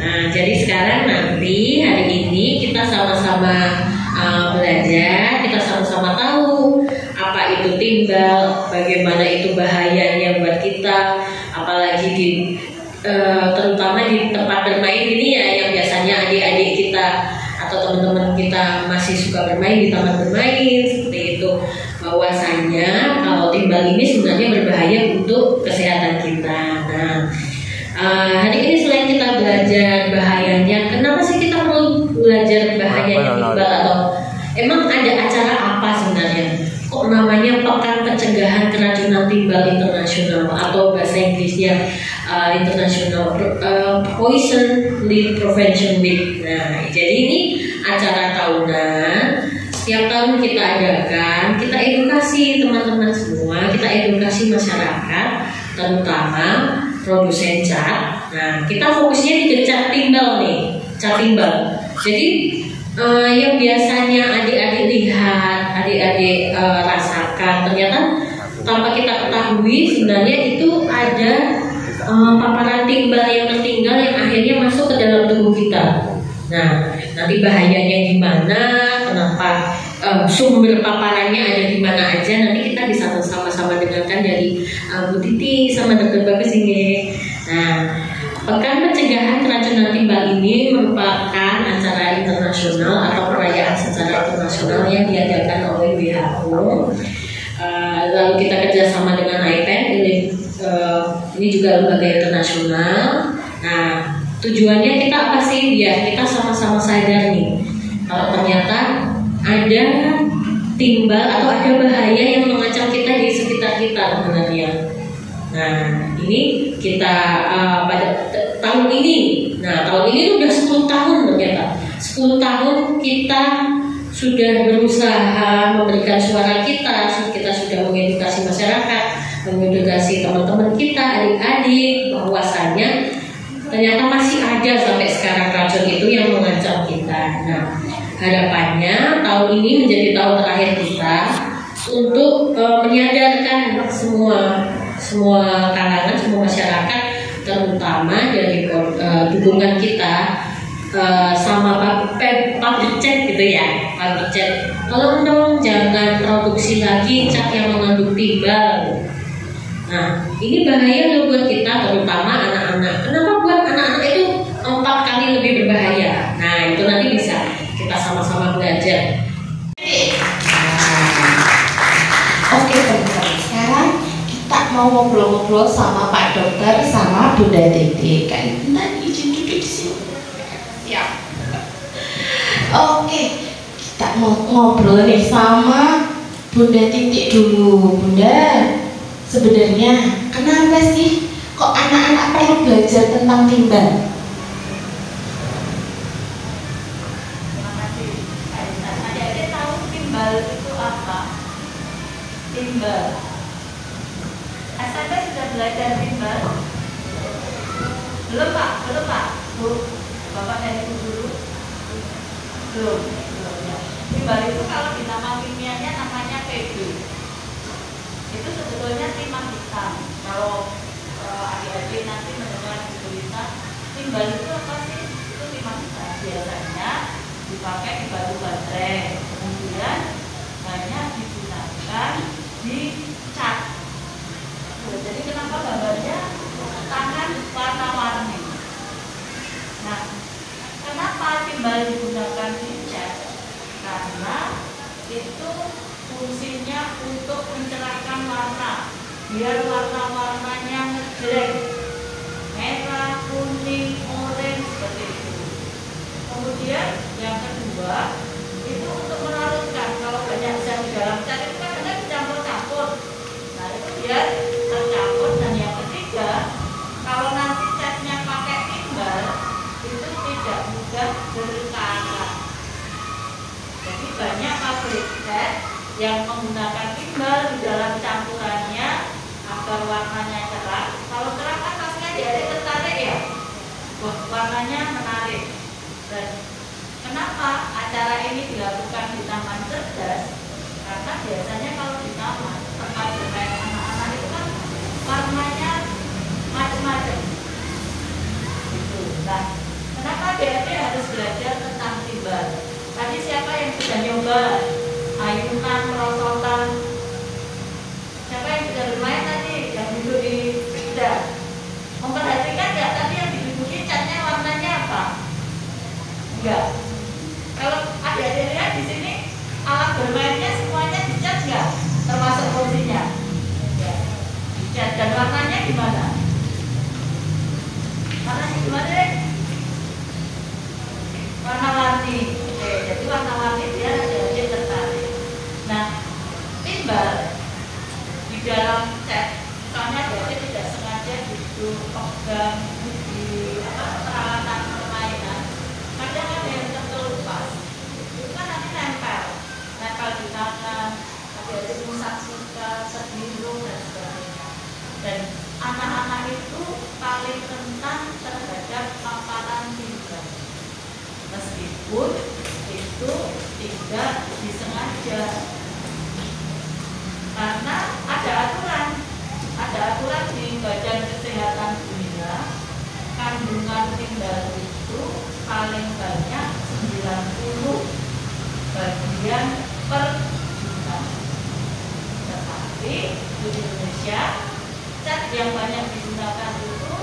Nah, jadi sekarang nanti hari ini kita sama-sama belajar, kita sama-sama tahu apa itu timbal, bagaimana itu bahayanya buat kita, apalagi di terutama di tempat bermain ini ya, yang biasanya adik-adik kita atau teman-teman kita masih suka bermain di taman bermain seperti itu. Bahwasanya kalau timbal ini sebenarnya berbahaya untuk kesehatan kita. Nah, hari ini selain kita belajar bahayanya, kenapa sih kita perlu belajar bahayanya timbal, atau emang ada acara apa sebenarnya? Kok namanya Pekan Pencegahan Keracunan Timbal Internasional, atau bahasa Inggrisnya International Poison Lead Prevention Week. Nah, jadi ini acara tahunan. Setiap tahun kita adakan, kita edukasi teman-teman semua, kita edukasi masyarakat, terutama produsen cat. Nah, kita fokusnya di cat timbal nih, cat timbal. Jadi yang biasanya adik-adik lihat, adik-adik rasakan, ternyata tanpa kita ketahui sebenarnya itu ada paparan timbal yang tertinggal yang akhirnya masuk ke dalam tubuh kita. Nah, nanti bahayanya gimana, kenapa, sumber paparannya ada di mana aja, nanti kita bisa sama-sama dengarkan dari Bu Titi sama Dr. Bagus ini. Nah, Pekan Pencegahan Keracunan Timbal ini merupakan acara internasional atau perayaan secara internasional yang diadakan oleh WHO. Lalu kita kerjasama dengan IPEN, ini juga lembaga internasional. Nah, tujuannya kita apa sih? Biar kita sama-sama sadar nih, kalau ternyata ada timbal atau ada bahaya yang mengancam kita di sekitar kita sebenarnya. Nah, ini kita pada tahun ini. Nah, tahun ini udah 10 tahun ternyata. 10 tahun kita sudah berusaha memberikan suara kita. Kita sudah mengedukasi masyarakat, mengedukasi teman-teman kita, adik-adik, bahwasanya ternyata masih ada sampai sekarang racun itu yang mengancam kita. Nah, harapannya tahun ini menjadi tahun terakhir kita untuk menyadarkan semua kalangan, semua masyarakat, terutama dari dukungan kita sama public chat gitu ya, public chat. Tolong dong jangan produksi lagi cat yang mengandung timbal. Nah, ini bahaya loh buat kita, terutama anak-anak. Kenapa buat anak-anak itu 4 kali lebih berbahaya? Nah, itu nanti bisa kita sama-sama belajar. Oke teman-teman, sekarang kita mau ngobrol-ngobrol sama Pak Dokter sama Bunda Titi. Kan nanti izin duduk di sini. Siap. Oke, kita mau ngobrol nih sama Bunda Titi dulu. Bunda, sebenarnya kenapa sih kok anak-anak perlu belajar tentang timbal? Terima kasih. Adik-adik tahu timbal itu apa? Timbal. SMP sudah belajar timbal? Belum Pak? Belum Pak? Bu? Bapak dan Ibu guru? Belum. Ya. Timbal itu kalau di nama kimianya namanya Pb. Itu sebetulnya timah hitam. Kalau adik-adik nanti mendengar di tulisan timbal itu apa sih? Itu timah hitam. Biasanya dipakai di batu baterai, kemudian banyak digunakan di cat. Jadi kenapa gambarnya tangan warna-warni? Nah, kenapa timbal digunakan di cat? Karena itu fungsinya untuk mencerahkan warna, biar warna-warnanya ngejreng, merah, kuning, orange seperti itu. Kemudian yang kedua itu untuk melarutkan. Kalau banyak zat di dalam cat itu kan kadang dicampur-campur. Nah, itu biar tercampur. Dan yang ketiga, kalau nanti catnya pakai timbal itu tidak mudah berkarat. Jadi banyak pabrik cat yang menggunakan timbal di dalam campurannya agar warnanya cerah. Kalau cerah kan pastinya jadi tertarik ya. Wah, warnanya menarik. Dan kenapa acara ini dilakukan di Taman Cerdas? Karena biasanya kalau di taman tempat bermain anak-anak itu kan warnanya macam-macam. Gitu. Nah, adik-adik harus belajar tentang timbal. Tadi siapa yang sudah nyoba ayunan, merosotan? Siapa yang sudah bermain tadi? Yang duduk di sepeda. Memperhatikan nggak tadi yang diduduki catnya warnanya apa? Enggak. Kalau adik-adik lihat di sini alat bermainnya semuanya dicat nggak? Termasuk kursinya. Enggak. Dicat dan warnanya gimana? Warnanya gimana deh? Warna-warni. Oke, jadi warna-warni biar adik-adik tertarik. Nah, timbal di dalam cat, misalnya adik-adik tidak sengaja duduk pegang di peralatan permainan, kadang ada yang terkelupas. Itu kan nanti nempel di tangan, adik-adik musik-musik, sedilung dan sebagainya. Dan anak-anak itu paling rentan terhadap paparan timbal. Meskipun itu tidak disengaja, karena ada aturan di Badan Kesehatan Dunia, kandungan timbal itu paling banyak 90 bagian per juta. Tetapi di Indonesia cat yang banyak digunakan itu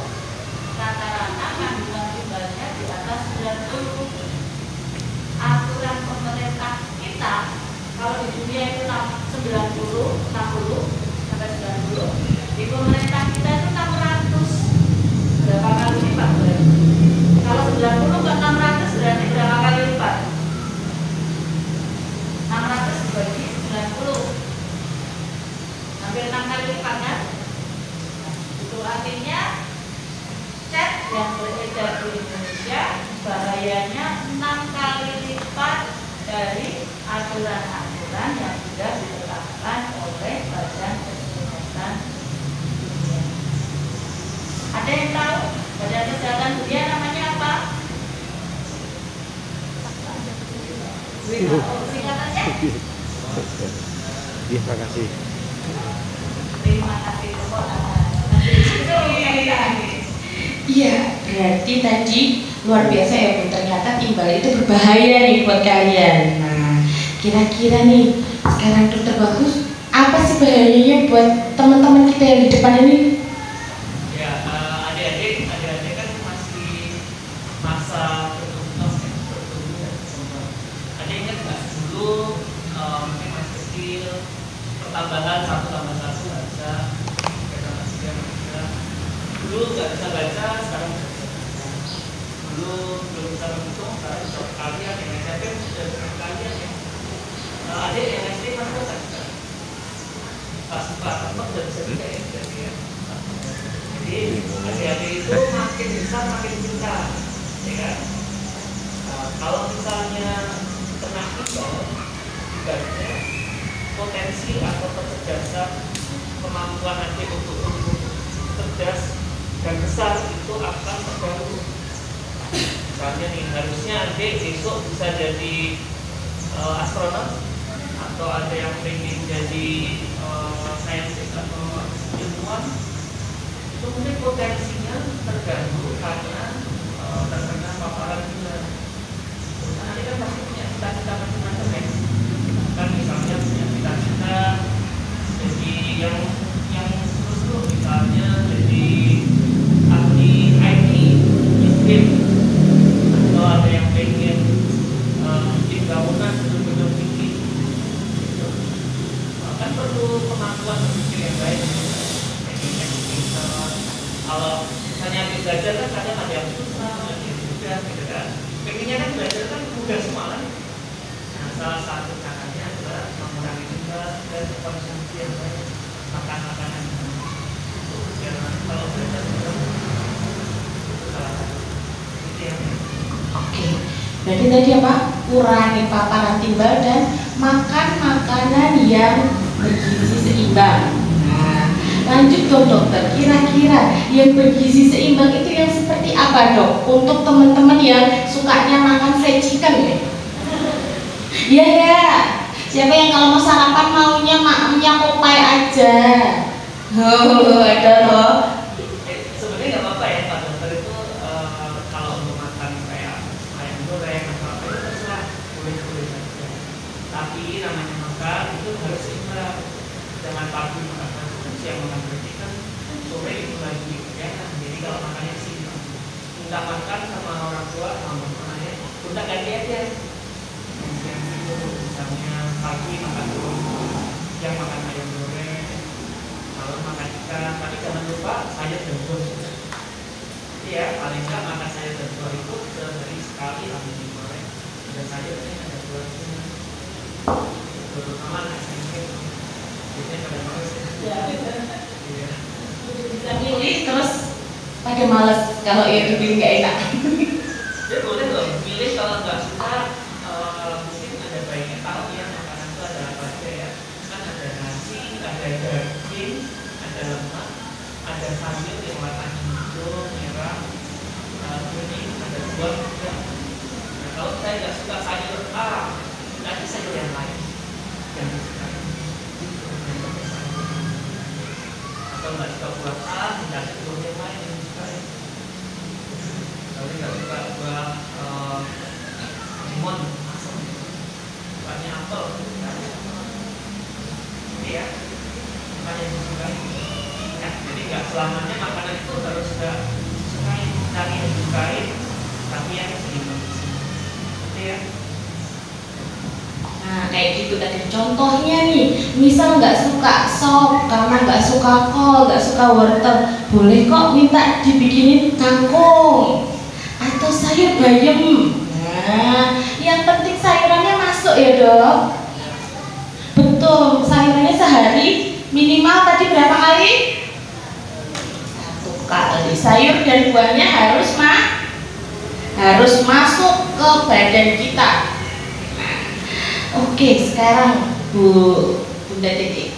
rata-rata kandungan timbalnya di atas 90. Aturan pemerintah kita kalau di dunia itu 60 sampai 90, di pemerintah kita itu 600. Berapa kali lipat berarti? Kalau 90 ke 600 berarti berapa kali lipat? 600 dibagi 90, hampir 6 kali lipat kan? Itu artinya cat yang beredar di Indonesia bahayanya 6 kali lipat dari aturan-aturan yang sudah ditetapkan oleh Badan Kesehatan Dunia. Ada yang tahu Badan Kesehatan Dunia namanya apa? Singkatannya? Terima kasih. Terima kasih. Iya, berarti tadi luar biasa ya Bu, ternyata timbal itu berbahaya nih buat kalian. Nah, kira-kira nih sekarang Dokter Bagus, apa sih bahayanya buat teman-teman kita yang di depan ini? Ya, adik-adik kan masih masa bertumbuh dan berkembang. Adik ingat nggak dulu mungkin masih kecil, pertambahan 1 tambah 1 nggak bisa, tambah 3 nggak bisa. Dulu nggak bisa baca, sekarang bisa baca. Dulu belum bisa menghitung, sekarang bisa kalian yang SMP sudah bisa kalian ya. Adik yang SD masih bisa sekarang. Pas apa udah bisa juga ya, jadi ya. Jadi adik-adik itu makin besar makin pintar, ya kan? Kalau misalnya kena timbal, timbalnya potensi atau kecerdasan kemampuan adik untuk tumbuh cerdas dan besar itu akan terganggu. Misalnya nih, harusnya adik besok bisa jadi astronot, atau ada yang pengen jadi saintis atau ilmuwan, itu mungkin potensinya terganggu karena terkena paparan timbal. Nanti kan pasti punya cita-cita macam-macam ya. Kan misalnya punya cita-cita jadi yang terus misalnya jadi ahli IT, miskin, atau ada yang pengen bikin bangunan gedung-gedung tinggi. Kan perlu kemampuan berpikir yang baik. Kalau misalnya belajar kan kadang ada yang susah, ada yang mudah, gitu kan. Pengennya kan belajar kan mudah semua kan. Nah, salah satu caranya adalah mengurangi timbal dan konsumsi yang baik, makan makanan itu jangan kalau belajar mudah itu salah satu. Itu yang Oke, berarti tadi apa? Kurangi paparan timbal dan makan makanan yang bergizi seimbang. Nah, lanjut dong dokter, kira-kira yang bergizi seimbang itu yang seperti apa dok? Untuk teman-teman yang sukanya makan fried chicken ya? Iya ya, siapa yang kalau mau sarapan maunya maknya Popeye aja? Oh, ada loh. sebenarnya nggak apa-apa ya Pak Dokter itu kalau untuk makan kayak Tapi namanya makan itu harus seimbang. Jangan pagi makan terus, siang makan berarti kan sore itu lagi ya. Jadi kalau makannya seimbang, minta makan sama orang tua, sama temannya, udah ganti aja. Yang itu misalnya pagi makan telur, siang makan ayam goreng, malam makan ikan. Tapi jangan lupa sayur dan buah. Iya, paling nggak makan sayur dan buah itu sehari sekali ambil digoreng. Dan sayurnya ada buahnya. Terutama anak SMP, biasanya pada males ya. Iya. Bisa milih terus pada males kalau ya dipilih nggak enak. Dia boleh loh milih kalau nggak suka. Mungkin ada baiknya tahu ya makanan itu ada apa aja ya. Kan ada nasi, ada daging, ada lemak, ada sayur yang warnanya hijau, merah, kuning, ada buah juga. Nah, kalau saya nggak suka sayur A, nanti sayur yang lain yang disukai. Atau nggak suka buah A, dikasih buah yang lain yang disukai. Kalau nggak suka buah limon, asam, buahnya apel, ini ya, bukan yang disukai. Ya, jadi nggak selamanya makanan itu harus nggak disukai, cari yang disukai, tapi yang seimbang. Seperti ya. Nah kayak gitu tadi contohnya nih, misal nggak suka sop karena nggak suka kol, nggak suka wortel, boleh kok minta dibikinin kangkung atau sayur bayam. Nah yang penting sayurannya masuk ya dok. Betul, sayurannya sehari minimal tadi berapa kali? 1 kali. Sayur dan buahnya harus masuk ke badan kita. Oke, sekarang Bunda Titi,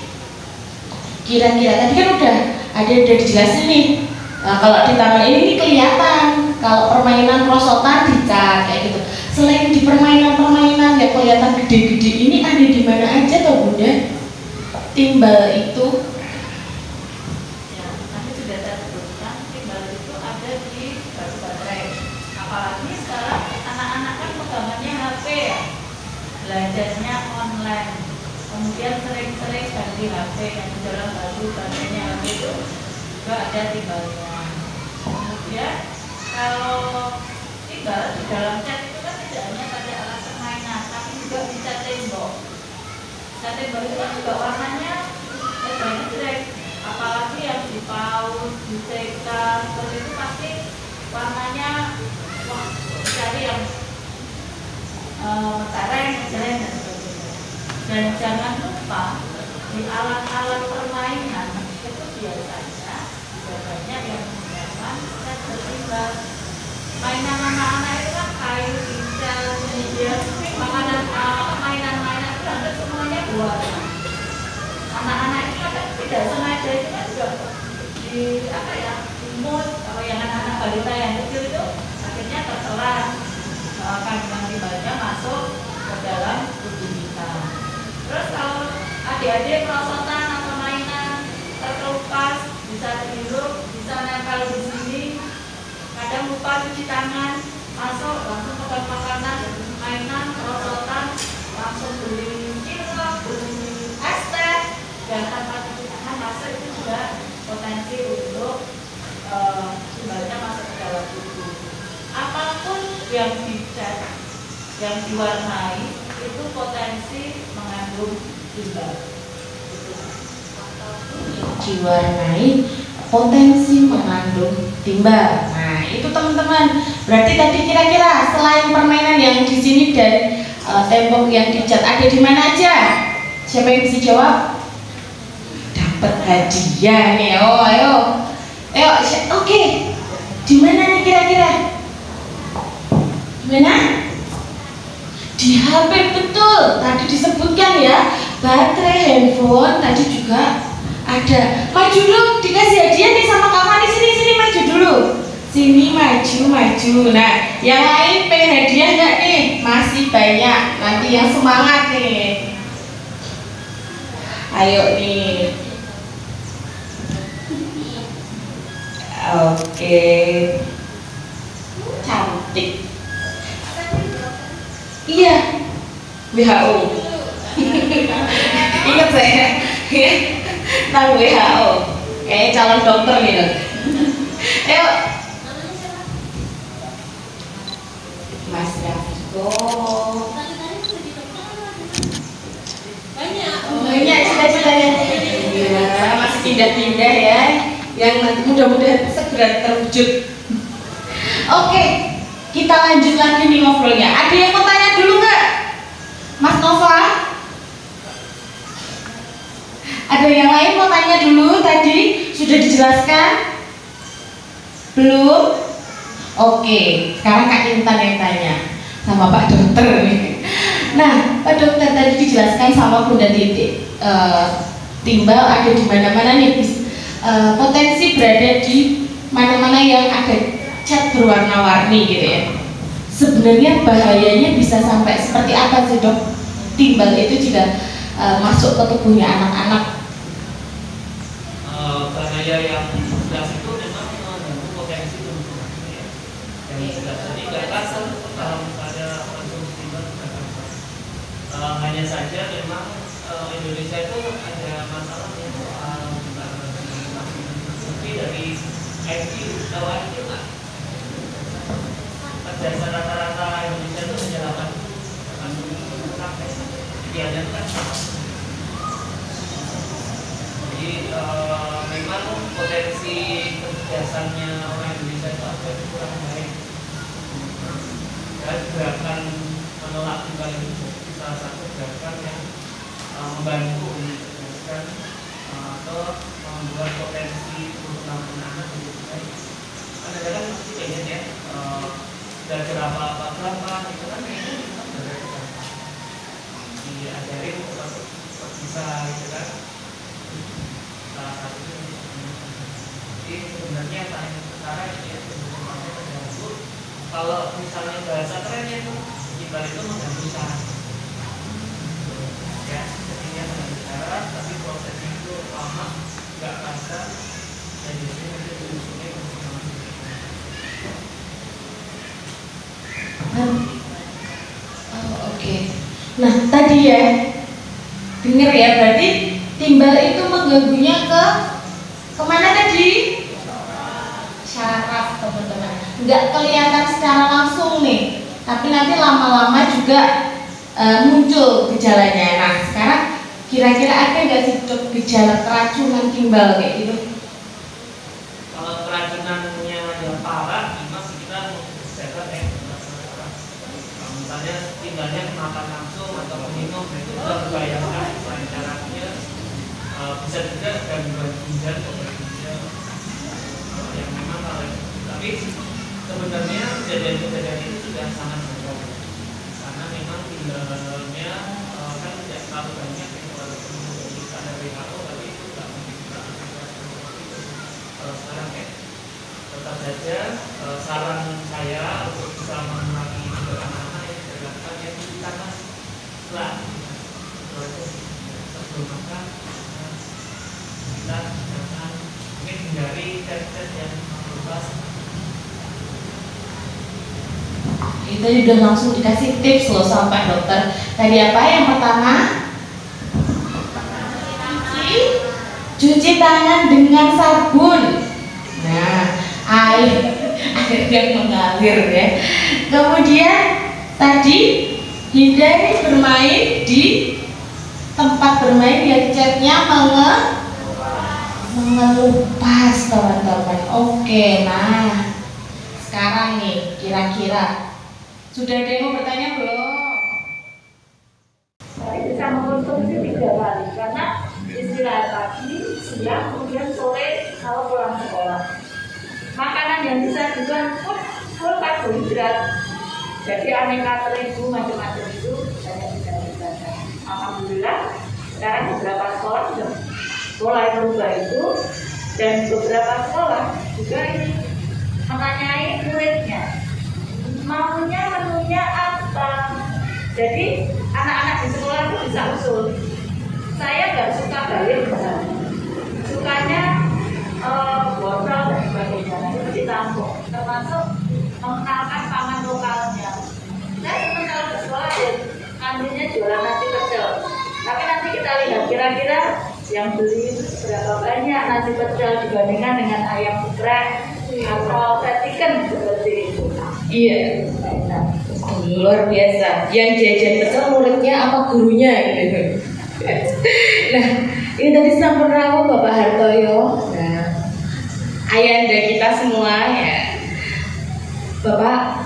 kira-kira tadi kan udah dijelasin nih. Nah, kalau di taman ini kelihatan kalau permainan prosotan dicat kayak gitu. Selain di permainan-permainan yang kelihatan gede-gede ini ada di mana aja toh Bunda? Timbal itu? Ya, nanti sudah saya sebutkan timbal itu ada di batu baterai. Apalagi sekarang anak-anak kan pegangannya HP ya. Belajarnya online, kemudian sering-sering ganti HP yang di dalam baterainya HP itu juga ada timbalnya. Kemudian kalau timbal di dalam cat itu kan tidak hanya pada alat permainan, tapi juga di cat tembok. Cat tembok itu kan juga warnanya banyak jelek, apalagi yang di PAUD, di TK, seperti itu pasti warnanya wah cari yang mentereng, dan sebagainya. Dan jangan lupa di alat-alat permainan itu biasanya juga banyak yang menggunakan cat bertimbal. Mainan anak-anak itu kan kayu, pincel, kemudian mainan-mainan itu hampir semuanya warna. Anak-anak itu kan tidak sengaja itu kan juga di mood. Kalau yang anak-anak balita yang kecil itu akhirnya terserah kandungan timbalnya masuk ke dalam tubuh kita. Terus kalau adik-adik perosotan atau mainan terkelupas, bisa dihirup, bisa nempel di sini, kadang lupa cuci tangan, masuk langsung ke makanan, mainan, perosotan, langsung beli cilok, beli es teh, dan tanpa cuci tangan masuk, itu juga potensi untuk timbalnya masuk ke dalam tubuh. Apapun yang dicat, yang diwarnai itu potensi mengandung timbal. Diwarnai potensi mengandung timbal. Nah itu teman-teman. Berarti tadi kira-kira selain permainan yang di sini dan tembok yang dicat ada di mana aja? Siapa yang bisa jawab? Dapat hadiah nih. Oh ayo. Oke. Di mana nih kira-kira? Mana? Di HP, betul. Tadi disebutkan ya, baterai handphone tadi juga ada. Maju dulu, dikasih hadiah nih sama kakak di sini maju dulu. Sini maju. Nah, yang lain pengen hadiah nggak nih? Masih banyak. Nanti yang semangat nih. Ayo nih. Oke. Cantik. Iya, WHO. Ingat saya, tentang WHO, kayak calon dokter gitu. Ayo, Mas Rafiko. Banyak cita-citanya. Iya, masih pindah-pindah ya. Yang nanti mudah-mudahan segera terwujud. Oke, kita lanjut lagi nih ngobrolnya. Ada yang mau tanya dulu nggak, Mas Nova? Ada yang lain mau tanya dulu? Tadi sudah dijelaskan? Belum? Oke, sekarang Kak Intan yang tanya sama Pak Dokter nih. Nah, Pak Dokter tadi dijelaskan sama Bunda Titik, timbal ada di mana-mana nih, potensi berada di mana-mana yang ada cat berwarna-warni gitu ya. Sebenarnya bahayanya bisa sampai seperti apa sih Dok? Timbal itu jika masuk ke tubuhnya anak-anak. Bahaya yang jelas itu memang mengganggu potensi tumbuh ya. Yang jelas jadi nggak kasar kalau ada konsumsi timbal nggak kasar. Hanya saja memang Indonesia itu ada masalah yang soal seperti dari IQ, tahu IQ nggak? Pada rata-rata Indonesia itu hanya 8 sampai sekian kan. Jadi memang potensi kecerdasannya orang Indonesia itu agak kurang baik. Dan gerakan menolak timbal itu salah satu gerakan yang membantu mencerdaskan atau membuat potensi turunan anak lebih baik. Kadang-kadang pasti pengen ya belajar apa itu kan kayaknya kita belajar apa diajarin kok bisa gitu kan. Salah satunya jadi sebenarnya sekarang ya sebenarnya terganggu kalau misalnya bahasa kerennya itu timbal itu mengganggu saraf ya, jadi dia mengganggu saraf tapi prosesnya itu lama nggak terasa dan jadi nanti ujungnya Oke. Nah tadi ya dengar ya, berarti timbal itu mengganggunya ke kemana tadi? Syaraf teman-teman. Nggak kelihatan secara langsung nih, tapi nanti lama-lama juga muncul gejalanya. Nah sekarang kira-kira ada nggak sih Dok gejala keracunan timbal kayak gitu? Kalau keracunannya yang parah, masih kita sehat ya. Misalnya timbalnya makan langsung atau minum itu bisa membayangkan selain caranya bisa juga gangguan ginjal atau ginjal yang memang kalau tapi sebenarnya kejadian-kejadian itu sudah sangat banyak karena memang timbalnya kan tidak terlalu banyak ya, walaupun bisa ada WHO tapi itu tidak mungkin kita kalau sekarang ya tetap saja saran saya untuk bisa mengurangi anak-anak yang dilakukan yang karena setelah sebelum makan kita jangan mungkin hindari cat-cat yang meluas. Itu udah langsung dikasih tips loh sama Pak Dokter. Tadi apa yang pertama? Cuci tangan dengan sabun. Nah, air yang mengalir ya. Kemudian tadi hindari bermain di tempat bermain yang catnya mengelupas teman-teman. Oke, nah sekarang nih kira-kira sudah ada yang mau bertanya belum? Saya bisa mengkonsumsi 3 kali karena istirahat pagi, siang, kemudian sore kalau pulang sekolah. Makanan yang bisa juga full karbohidrat. Jadi aneka terigu macam-macam itu banyak tidak bisa. Alhamdulillah sekarang beberapa sekolah sudah mulai berubah itu dan beberapa sekolah juga ini menanyai muridnya maunya menunya apa. Jadi anak-anak di sekolah itu bisa usul, saya nggak suka bayam misalnya, sukanya botol dan sebagainya, itu ditampung termasuk mengenalkan pangan lokalnya. Saya senang kalau di sekolah kantinnya jualan nasi pecel, yang beli berapa banyak nasi pecel dibandingkan dengan ayam geprek atau fried chicken seperti itu. Iya. Luar biasa. Yang jajan pecel muridnya apa gurunya gitu. Nah, ini tadi sampun rawuh Bapak Hartoyo. Nah, ayahanda kita semua ya. Bapak,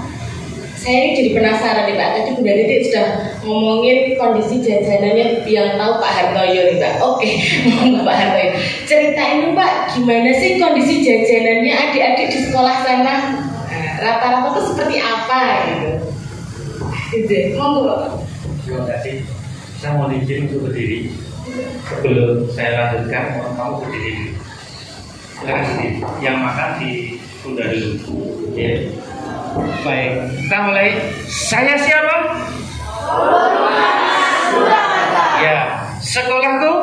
saya ini jadi penasaran nih Pak. Tadi Bunda Titik sudah ngomongin kondisi jajanannya yang tahu Pak Hartoyo nih Pak. Oke, ngomong Pak Hartoyo. Ceritain dong Pak, gimana sih kondisi jajanannya adik-adik di sekolah sana? Nah, rata-rata tuh seperti apa gitu? Gitu, monggo Bapak. Terima kasih. Saya mau izin untuk berdiri. Sebelum saya lanjutkan, mohon kamu berdiri. Silakan sendiri. Yang makan di tunda dulu. Ya. Baik, kita mulai. Saya siapa? Ya. Sekolahku?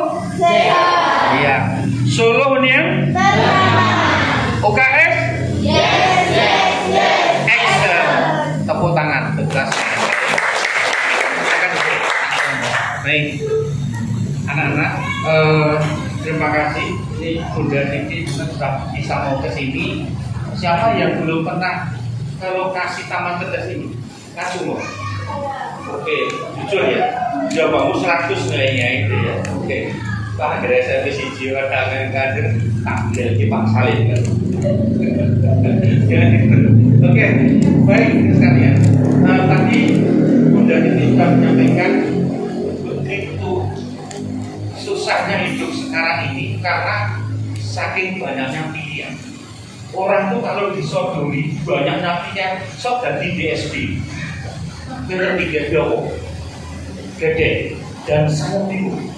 Iya. Solo Union? UKS? Excellent. Tepuk tangan. Betul. Baik, anak-anak, terima kasih. Ini Bunda Titi sudah bisa mau ke sini. Siapa yang belum pernah ke lokasi Taman Cerdas ini? Langsung mau. Oke, jujur ya. Jawabanmu 100 nilainya itu ya. Oke. Pak Gere saya besi jiwa tangan kader tak miliki Pak Salim kan. Oke, baik sekalian. Tadi Bunda Titi sudah menyampaikan susahnya hidup sekarang ini karena saking banyaknya pilihan. Orang tuh kalau disodori banyaknya pilihan, sok ganti DSD, tiga dowo, gede, dan saya bingung.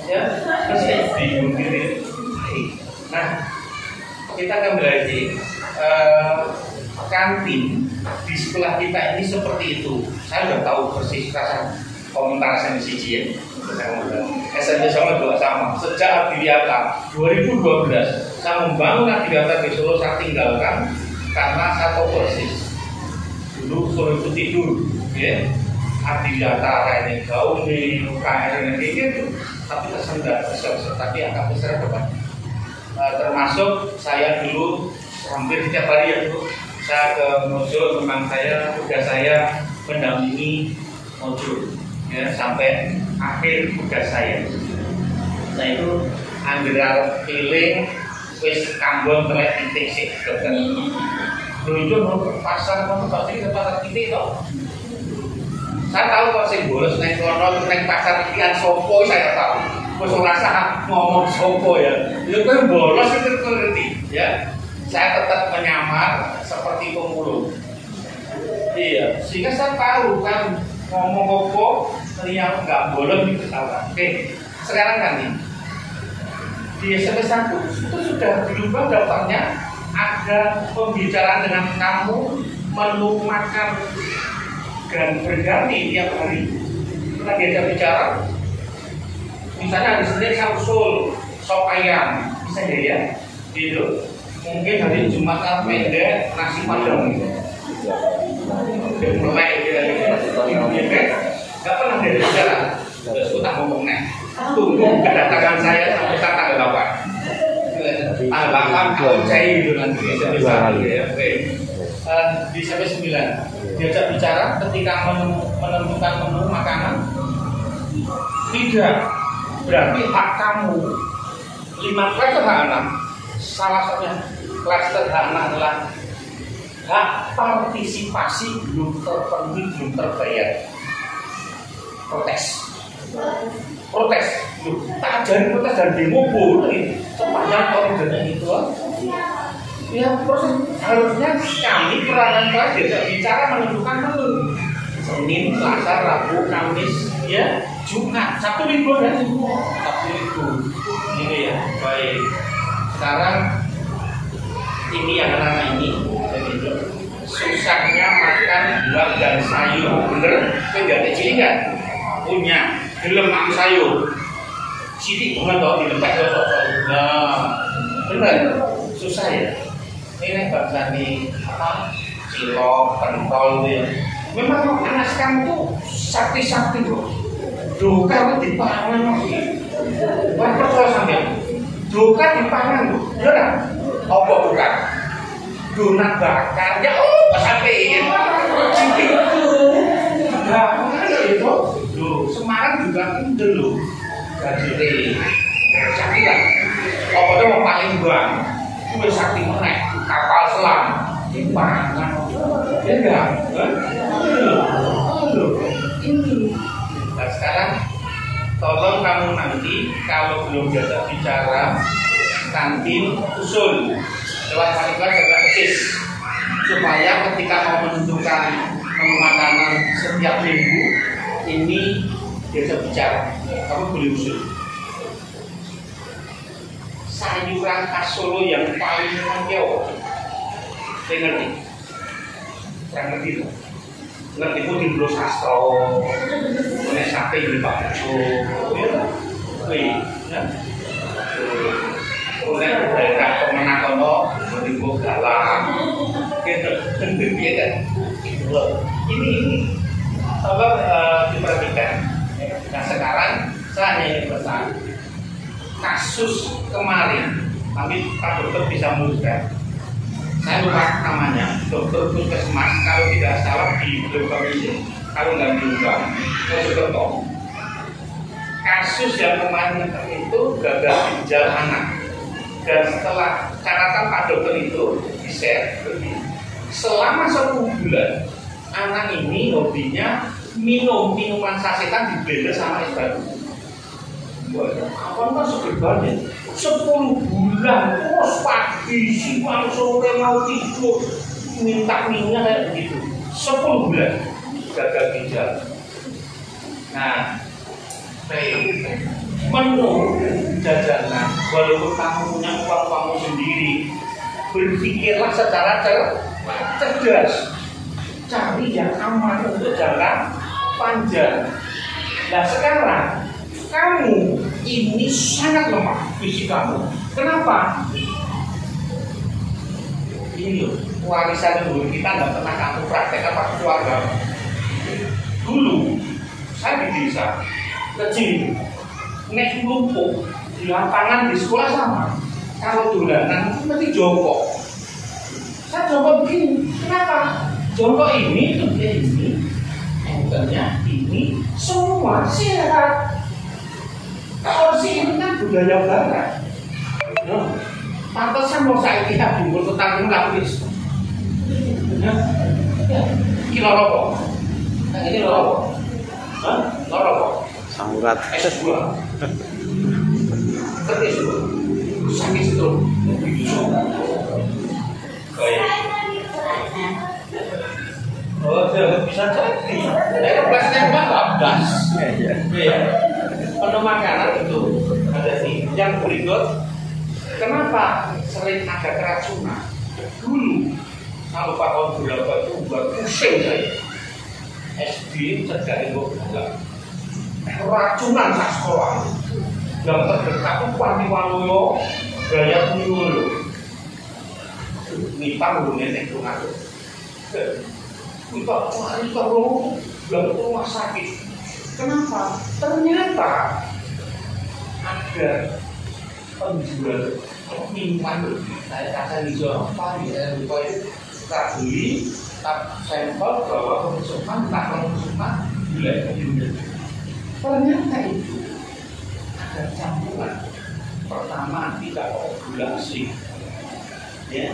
Ya, terus saya bingung gitu. Nah, kita kembali lagi. Kantin di sekolah kita ini seperti itu. Saya udah tahu persis rasa komentar SMCG ya. SMP sama juga sama. Sejak Adiwiyata 2012 saya membangun Adiwiyata di Solo, saya tinggalkan karena saya tahu persis. Dulu Solo itu tidur, ya. Adiwiyata ini gaul di UKR ini gitu, tapi tersendat, tapi agak besar depan. Termasuk saya dulu hampir setiap hari ya Bu, saya ke Mojo, teman saya, tugas saya mendampingi Mojo. Ya, sampai akhir tugas saya. Nah itu anggaran feeling wis kambon telek titik sih dokter. Dulu mau pasar mau pasti ke pasar titik toh. Saya tahu kok sing bolos neng kono neng pasar ikan sopo saya tahu. Wis ora usah ngomong sopo ya. Yo kowe bolos itu ngerti ya. Saya tetap menyamar seperti pemulung. Iya, sehingga saya tahu kan ngomong apa yang nggak boleh diketahui. Oke, sekarang kan nih di SMP 1 itu sudah dirubah daftarnya, ada pembicaraan dengan kamu, menu makan dan berganti tiap hari. Kita diajak bicara, misalnya hari Senin saya usul sop ayam, bisa ya, gitu. Mungkin hari Jumat pendek nasi padang gitu. Mulai nggak pernah dari bicara, terus tak ngomong nih. Tunggu kedatangan saya sampai tanggal 8. Tanggal 8 aku cair gitu nanti ya. Oke. Di sampai 9 diajak bicara ketika menentukan menu makanan. Tidak, berarti hak kamu 5 klaster hak anak. Salah satunya klaster hak anak adalah hak partisipasi belum terpenuhi, belum terbayar. Protes, tak ajarin protes dan demo boleh sepanjang koridornya itu. Ya proses harusnya kami peranan diajak bicara menentukan menu Senin, Selasa, Rabu, Kamis, ya Jumat, Sabtu Minggu dan Sabtu Minggu. Ini ya baik. Sekarang ini yang anak-anak ini susahnya makan buah dan sayur, bener? Tidak ada ciri kan? Punya gelem makan sayur, sidik banget toh di lepas toh. Nah, bener susah ya. Ini bahasa nih apa? Cilok, pentol ya. Memang anak kamu tuh sakti-sakti loh. Duh, kamu dipangan lagi. Wah, percaya sampean. Doka dipangan lho. Ya ora? Apa bukan? Donat bakar. Ya sampean. Itu. Nah, itu. Loh, Semarang juga kendel lho. Gajire. Sakti kan? Apa itu mau paling bang? Itu sakti menek. Kapal selam. Dipangan. Ya enggak? Nah sekarang tolong kamu nanti kalau belum biasa bicara kantin usul lewat panitia jaga persis supaya ketika mau menentukan menu makanan setiap minggu ini biasa bicara kamu boleh usul sayuran khas Solo yang paling mengkew saya ngerti kurang ngerti tuh ngerti pun di Bro Sastro oleh sate di Pak Bejo ya oleh daerah Kemenakono di Bogalang gitu kan ini tolong diperhatikan. Nah sekarang saya hanya ingin pesan kasus kemarin tapi Pak Dokter bisa meluruskan. Saya lupa namanya, dokter puskesmas kalau tidak salah di Brebes, kalau nggak diubah, dokter Tom. Kasus yang kemarin itu gagal ginjal anak, dan setelah catatan Pak Dokter itu di-share, selama 10 bulan anak ini hobinya minum minuman sasetan di blender sama es batu. Apa kan sebenarnya 10 bulan terus pagi siang sore mau tidur minta minyak kayak begitu 10 bulan gagal ginjal. Nah menu jajanan walaupun kamu punya uang kamu sendiri berpikirlah secara cerdas cari yang aman untuk jangka panjang. Nah sekarang kamu ini sangat lemah fisik kamu. Kenapa? Ini loh, warisan dulu kita nggak pernah kamu praktek apa keluarga. Dulu saya di desa kecil, nek lumpuh di lapangan di sekolah sama. Kalau dolanan mesti jongkok. Saya jongkok begini. Kenapa? Jongkok ini tuh ini, engkelnya ini semua sehat. Kursi ini kan budaya barat. Pantesan mau saya kita bungkul tetangga lapis. Ini lorok. Yang ini lorok. Lorok. Samurat. S2. Terus sakit itu. Baik. Oh, bisa jadi. Kelasnya 14. Iya. Menu makanan itu ada sih. Yang berikut, kenapa sering ada keracunan? Dulu, kalau Pak tahun berapa itu buat pusing saya. SD sejak itu enggak. Keracunan saat sekolah. Yang terdekat itu Panti Waluyo, Gaya Tuyul. Nipang dulu nenek rumah itu. Nipang belum rumah sakit. Kenapa? Ternyata ada penjual minuman saya kata dijual apa ya lupa itu kita beli sampel bawa ke puskesmas tak puskesmas gula ternyata itu ada campuran pertama tidak gula asli ya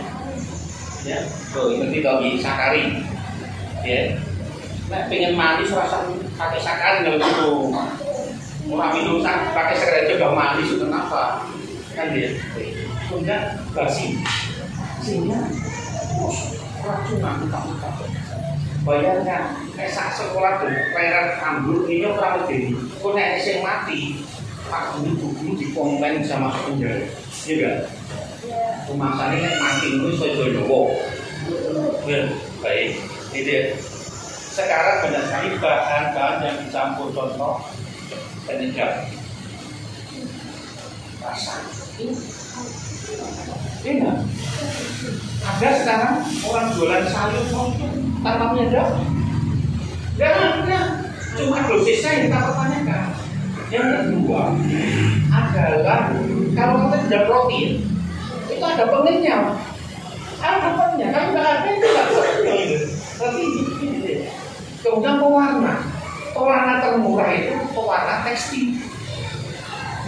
tuh ini tadi sakari ya. Nek pengen manis rasa pakai sakarin kalau gitu. Orang minum pakai sakarin juga manis kenapa? Kan dia. Kemudian basi. Sehingga racunan utama. Bayangkan sak sekolah tuh peret ambur ini orang medeni. Kok nek sing mati, Pak guru dipompen sama penjara. Iya enggak? Pemasane nek mati itu iso jowo. Baik. Ini sekarang banyak sekali bahan-bahan yang dicampur contoh penyedap rasa enak. Ada sekarang orang jualan sayur tanpa penyedap. Ya, cuma dosisnya yang kita pertanyakan. Yang kedua adalah kalau kita tidak protein, itu ada pengenyal. Ada pengenyal, kalau nggak ada itu nggak bisa. Tapi ini, kemudian pewarna termurah itu pewarna tekstil.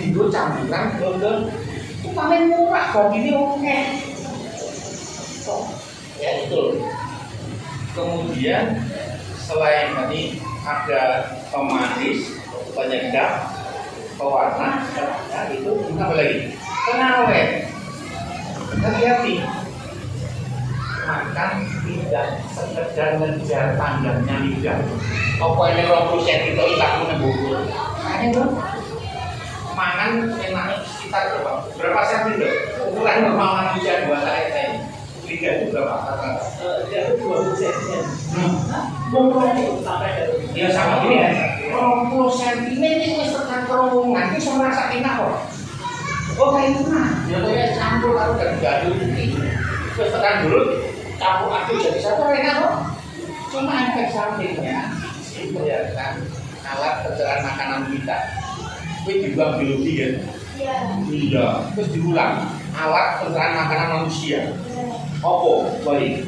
Tidur campuran, blender, itu paling murah, baginya oke. Ya itu. Kemudian selain tadi ada pemanis, penyedap, pewarna, ya itu apa lagi? Pengawet. Hati-hati. Makan tidak sekedar ngejar panjangnya lidah. Apa ini 20 cm itu hilang menembus. Ada tuh. Mangan enaknya sekitar berapa cm itu? Ukuran normal manusia 2 cm. Lidah itu berapa? Dia itu 20 cm. Ya sama gini kan. 20 cm ini wis tekan kerungan, iki iso ngrasakne kok. Oh kayak itu mah, ya kayak campur karo gado iki. Wis tekan dulu, campur aduk jadi satu enak kok. Cuma efek sampingnya itu ya kan alat pencernaan makanan kita. Kuwi dibuang biologi kan? Iya. Terus diulang alat pencernaan makanan manusia. Opo? Baik.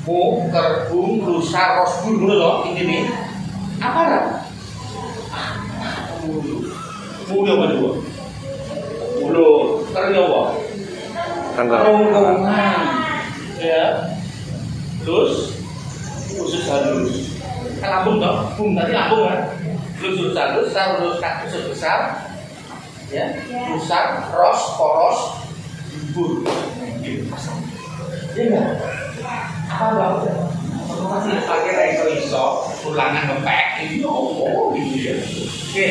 Mu, kerbung, rusa, rosbul dulu loh ini. Apa dah? Mulu apa dulu? Mulu, terus apa? Ronggongan, ya. Terus usus halus. Kan lambung toh? Tadi lambung kan? Usus halus, usus usus besar, ya. Besar, ros, poros, bur. Iya nggak? Apa bang? Masih pakai iso, tulangan ngepek ini gitu ya. Oke,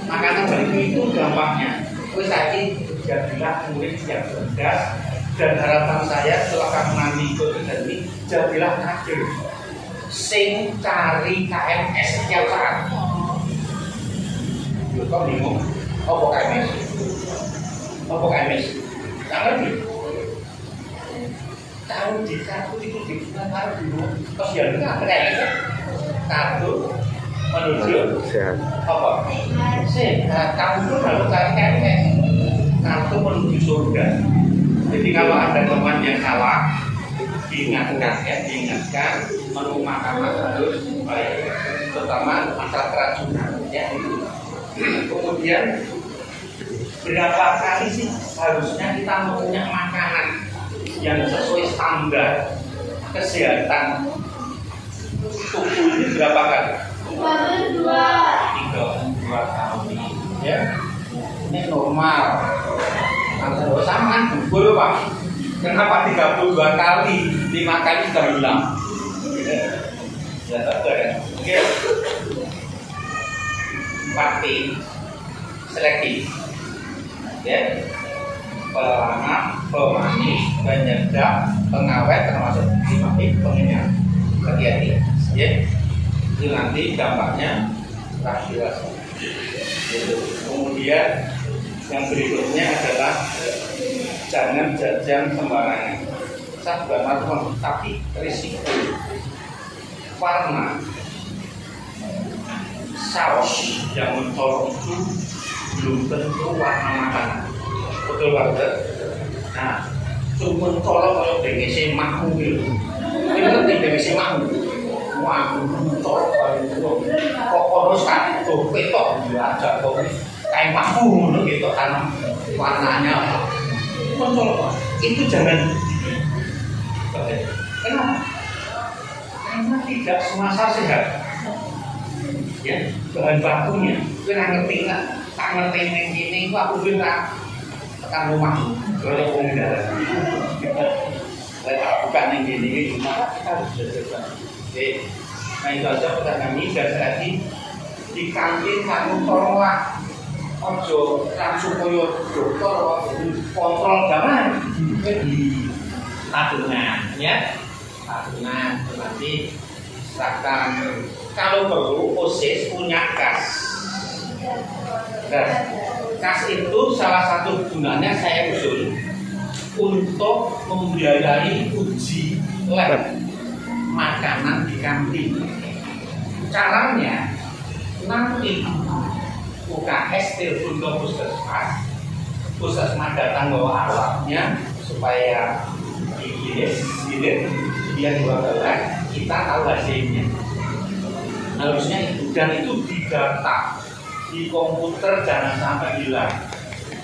makanan seperti itu dampaknya. Gue tadi jadilah murid yang cerdas dan harapan saya setelah kamu nanti ikut ini jadilah kader. Sing cari KMS setiap saat. Yo kok bingung? Apa KMS? Apa KMS? Nggak ngerti. Tahu di kartu itu digunakan harus dulu. Terus ya enggak ada kartu menuju apa? Sehat. Kamu pun harus cari KMS. Kartu menuju surga. Jadi kalau ada teman yang salah, diingatkan menu makanan harus baik, terutama masalah keracunan. Ya. Kemudian berapa kali sih harusnya kita mempunyai makanan yang sesuai standar kesehatan tubuh ini berapa kali? 2 kali. Ya, ini normal. Kalau sama kan bubur pak. Kenapa 32 kali? 5 kali sudah hilang. Ya betul kan? Oke. 4P selektif. Ya. Pelana, pemanis, penyedap, pengawet termasuk pengenyal. Hati-hati, ya. Itu nanti dampaknya rasiasi. Kemudian yang berikutnya adalah jangan jajan sembarangan. Saya bukan marah, tapi risiko. Warna, saus yang mencolok itu belum tentu warna makanan. Betul banget. Nah, cuma colok kalau bengese maku gitu. Ini ngerti bengese maku. Wah, colok paling dulu. Kok harus kan tuh petok diajak kok kayak maku gitu kan warnanya. Mencolok itu jangan. Kenapa? Karena tidak semasa sehat. Ya, bahan bakunya. Kita ngerti nggak? Tak ngerti ini aku bilang. Tekan rumah, kalau orang dalam, bukan yang gini cuma kita harus belajar. Nah itu aja pesan kami dan lagi di kantin kamu tolonglah, ojo langsung koyo dokter, kontrol jangan di tabungan, ya tabungan nanti serahkan. Kalau perlu OSIS punya kas. Kas itu salah satu gunanya saya usul untuk membiayai uji lab makanan di kantin. Caranya nanti UKS telepon ke puskesmas datang bawa alatnya supaya dikirim dia dibawa, kita tahu hasilnya. Harusnya itu, dan itu didata di komputer, jangan sampai hilang.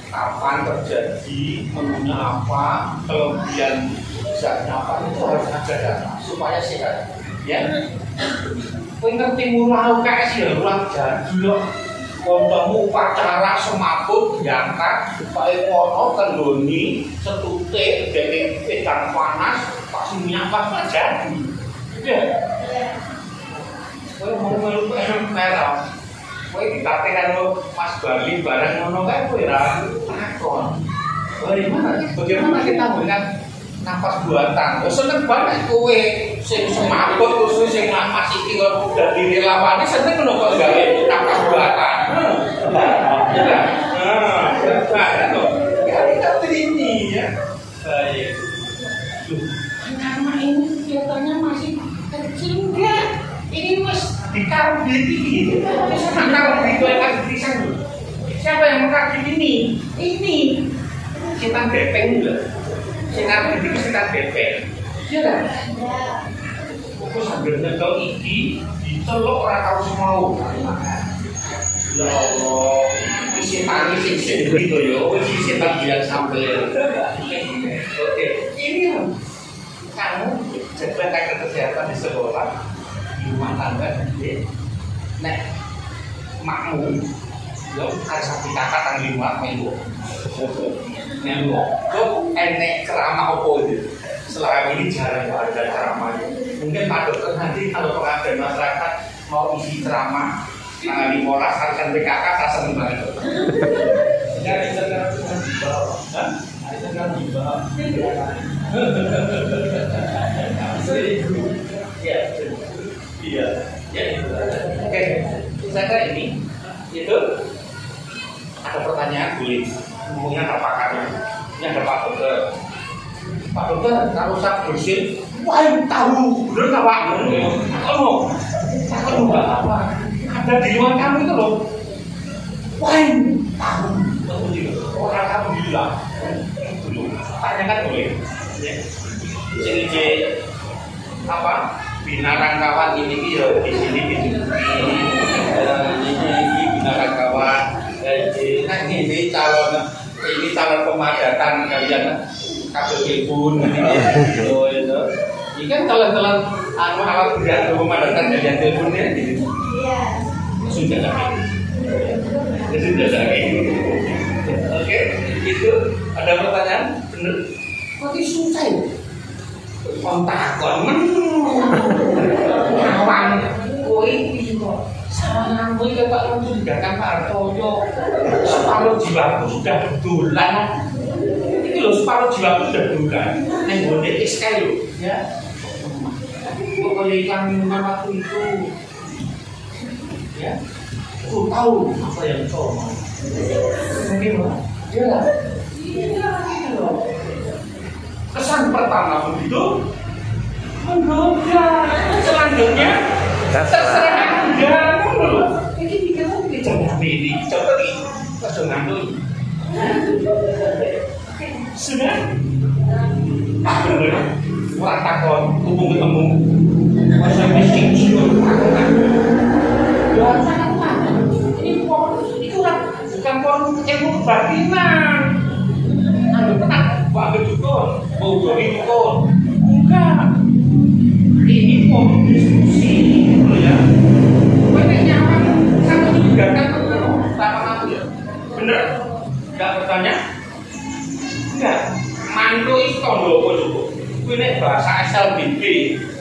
Kapan terjadi, menunya apa, kelebihan zatnya apa, itu harus ada data supaya sehat. Ya, kowe ngerti murah UKS ya, ulang jadul. Koncomu upacara semaput diangkat, pakai kono kendoni, setute, dari pedang panas, pas minyak pas jadi. Ya. Kowe mau melu merah. Kowe ditatekan lo Mas Bali bareng ngono kae kowe ra takon. Bagaimana kita melihat nafas buatan? Oh seneng banget kowe sing semaput khusus sing napas iki kok dadi relawan seneng ngono kok gawe nafas buatan. Kita ini ya. Baik. Karena ini kelihatannya masih kecil enggak? Ini mas dikarbit ini. Kalau dikeluarkan bisa. Siapa yang mengkarbit ini? Ini. Setan bepeng juga. Setan itu setan bepeng. Iya kan? Aku sambil nyetel iki dicelok orang tahu semau. Ya Allah, isi tangis isi gitu yo, isi setan bilang sambel. Oke, ini kamu jaga kesehatan di sekolah, di rumah tangga, nek makmu, yo harus hati kakak tanggung jawab melu. Melu, kok enek ceramah apa itu? Selama ini jarang ada ceramah. Mungkin Pak Dokter nanti kalau pengajian masyarakat mau isi ceramah. Tanggal 15 arisan PKK saya seneng banget. Ya arisan kan dibawa. Hah? Arisan kan dibawa. Iya. Ya. Oke. Saya ini itu ada pertanyaan boleh. Ngomongnya ada pakarnya. Ini ada Pak Dokter. Pak Dokter, kalau saya bersin, wah tahu bener nggak Pak? Kalau apa? Ada di luar kamu itu loh. Wah, tahu orang kamu bilang. Tanyakan boleh. Jadi apa? Binarang kawan ini ya di sini di sini. Ini binarang kawan. Nah ini calon pemadatan kalian kabel telepon ini. Ini kan calon alat berat pemadatan kalian teleponnya gitu. Sudah lagi. Oke, itu ada pertanyaan? Bener? Kok ini susah ya? Kontakon kawan koi kok sama koi Pak Lontu didakan Pak Hartoyo separuh jiwaku sudah betulan. Ini loh separuh jiwaku sudah betulan. Yang bondet SK loh ya. Pokoknya ikan minuman waktu itu ya, aku tahu apa yang kau mau. Mungkin dia lah. Kesan pertama begitu menggoda, selanjutnya terserah Anda. Ini kamu jangan pilih, coba nih, langsung ngambil. Sudah, orang takon, hubung ketemu, masa miskin siul. Ini bukan pohon ilmu kebatinan. Anda pernah ambil dukun, mau jadi dukun? Bukan. Ini pohon diskusi, ya. Banyaknya orang sangat digagalkan tanpa aku ya. Bener? Enggak bertanya? Enggak. Mantu itu tondo apa juga? Ini bahasa SLBB.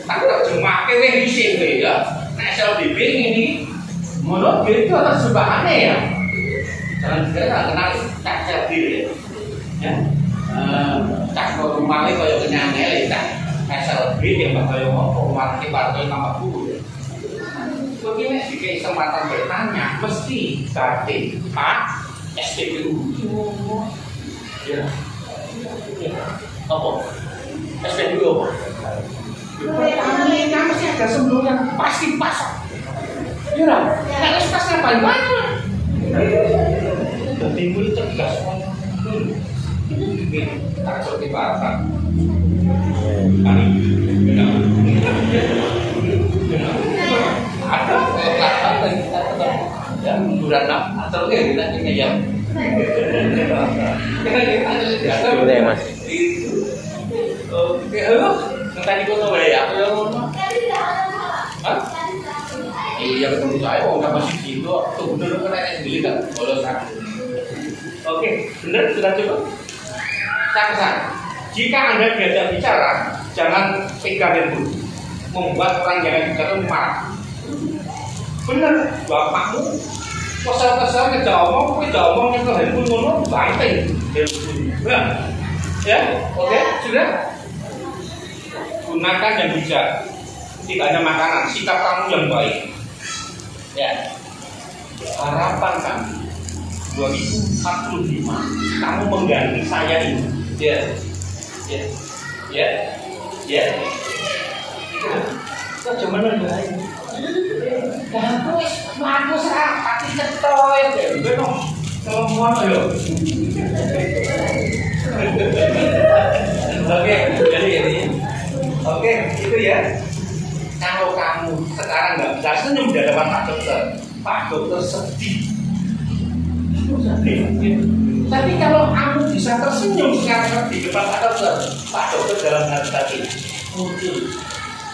Tak terjemahke wis dhisik ya. Nek SLBB ini menurut itu terjemahannya ya. Jangan dikira kenal tak jadi ya. Tak normalnya kaya kenyangnya tak SLB yang bakal ngomong marke partai nama guru. Begini jika kesempatan bertanya mesti berarti Pak SPBU. Ya. Apa? SPBU apa? Kamu masih ada sebelum yang pasti pasang. Iya, harus pas ngapain banyak? Timbul cerdas ini tak seperti Pak. Ada ya bulan 6 atau kita ini ya. Boleh Mas. Oke, halo. Tadi kau tahu ya? Aku yang ngomong. Hah? Iya ketemu saya, nggak masih gitu. Tuh bener kena yang beli kan? Bolos aku. Oke, bener sudah cukup. Saya pesan, jika Anda diajak bicara, jangan pegang handphone. Membuat orang jangan bicara marah. Bener, bapakmu kesel-kesel ngejak omong ke handphone ngomong banting. Ya, oke, sudah. Gunakan yang bijak. Tidak hanya makanan, sikap kamu yang baik. Ya, harapan kami 2045 kamu mengganti saya ini. Ya. Kita cuma nungguin. Bagus lah, pasti ketoy. Betul, semua ayo. Oke, jadi ini. Oke, itu ya. Kalau kamu sekarang nggak bisa senyum di hadapan Pak Dokter sedih. Tapi kalau kamu bisa tersenyum sekarang di depan Pak Dokter dalam hati muncul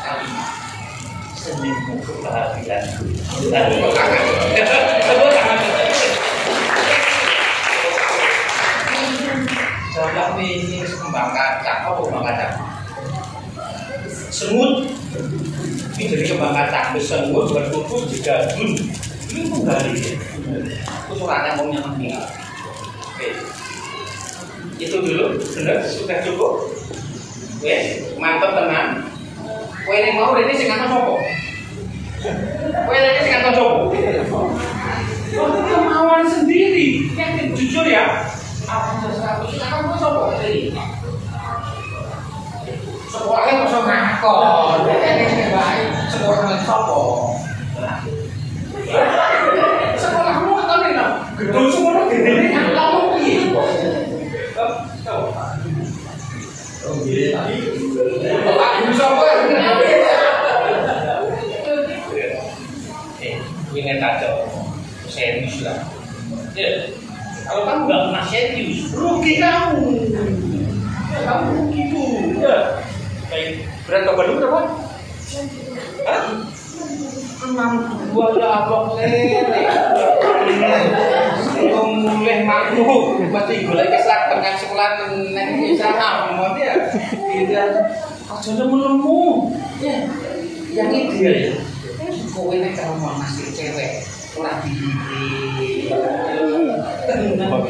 kalimat senyummu kebahagiaanku. Contoh ini kembang kacang, apa kembang kacang? Semut. Ini jadi kembang kacang, semut berkutu juga dun. Ini kembali ya. Itu suratnya mau nyaman nih. Oke. Itu dulu, benar sudah cukup. Wes, mantap tenang. Kowe ini mau ini sing kantor sopo? Kowe ini sing kantor sopo? Kemauan sendiri. Yang jujur ya. Aku sekarang mau sopo? Sekolahnya kok sama ngakon. Sekolahnya sopo? Sekolahmu kan ini gedung semua gede kan kamu piye? Oh iya. Aku sopo ya? Ini kacau. Serius lah. Ya. Kalau kamu nggak pernah serius, rugi kamu. Kamu rugi tuh. Ya. Baik, berat ke Bandung berapa? Hah? 62 ya abang lele. Mulai makmuk, mesti golek kesak dengan sekolah neng sana, mau dia. Tidak, aja menemu. Ya, yang ideal ya. Kowe nek kalau mau ngasih cewek, ora dididik.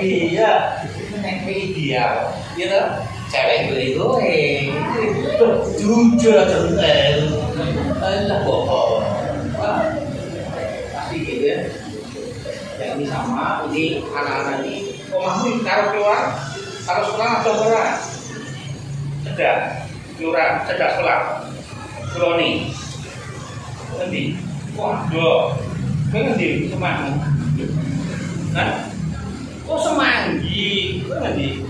Iya, nek ideal, ya toh. Cewek gue jujur aja lah bohong. Pasti gitu ya. Yang ini sama, ini anak-anak ini. Omahmu taruh keluar, taruh sekolah atau berat. Cedak, keluar, cedak sekolah. Kroni. Nanti, waduh, nanti semanggi. Nah, oh semanggi, nanti.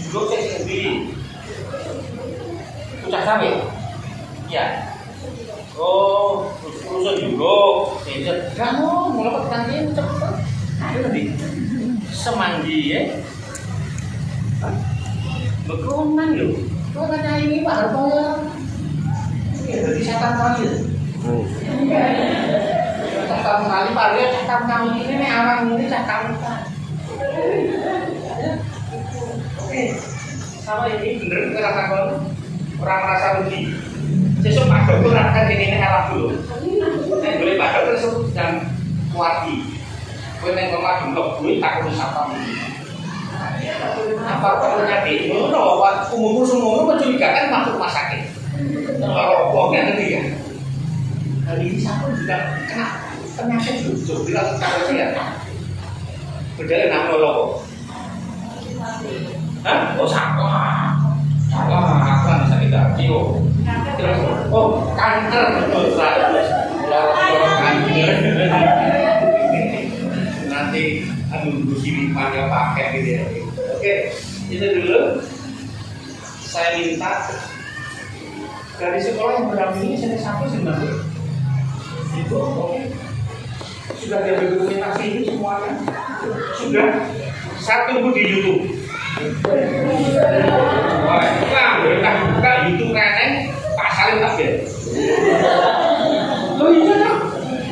Duduk saya sendiri. Ucap sampai? Ya. Oh, urusan duduk. Kamu mulai pertanyaan cepat. Ayo nanti. Semanggi ya. Begonan loh. Kau tanya ini Pak Harto ya. Ini jadi setan kali. Setan kali Pak dia setan kali ini orang ini setan kali. Sama ini bener ngerasa kalau orang merasa rugi. Sesuk Pak Dokter akan ini elak dulu. Nek boleh Pak Dokter sebut dan kuati. Kowe nek ngomong blok duit tak urus apa. Apa perlunya di ngono umum semua mencurigakan masuk rumah sakit. Kalau bohongnya nanti ya. Hari ini satu juga kena penyakit lucu. Bila kalau dia berjalan nama lo. Hah? Oh salah. Apa sakit hati oh. Oh kanker betul kanker. nanti nunggu kiriman yang pakai gitu ya. Oke, itu dulu. Saya minta dari sekolah yang berdampingi saya satu sebenarnya. Itu oke. Sudah ada dokumentasi ini semuanya. Sudah. Saya tunggu di YouTube. Wah, kita buka YouTube Reneng, pasalin tak ya? Oh iya dong,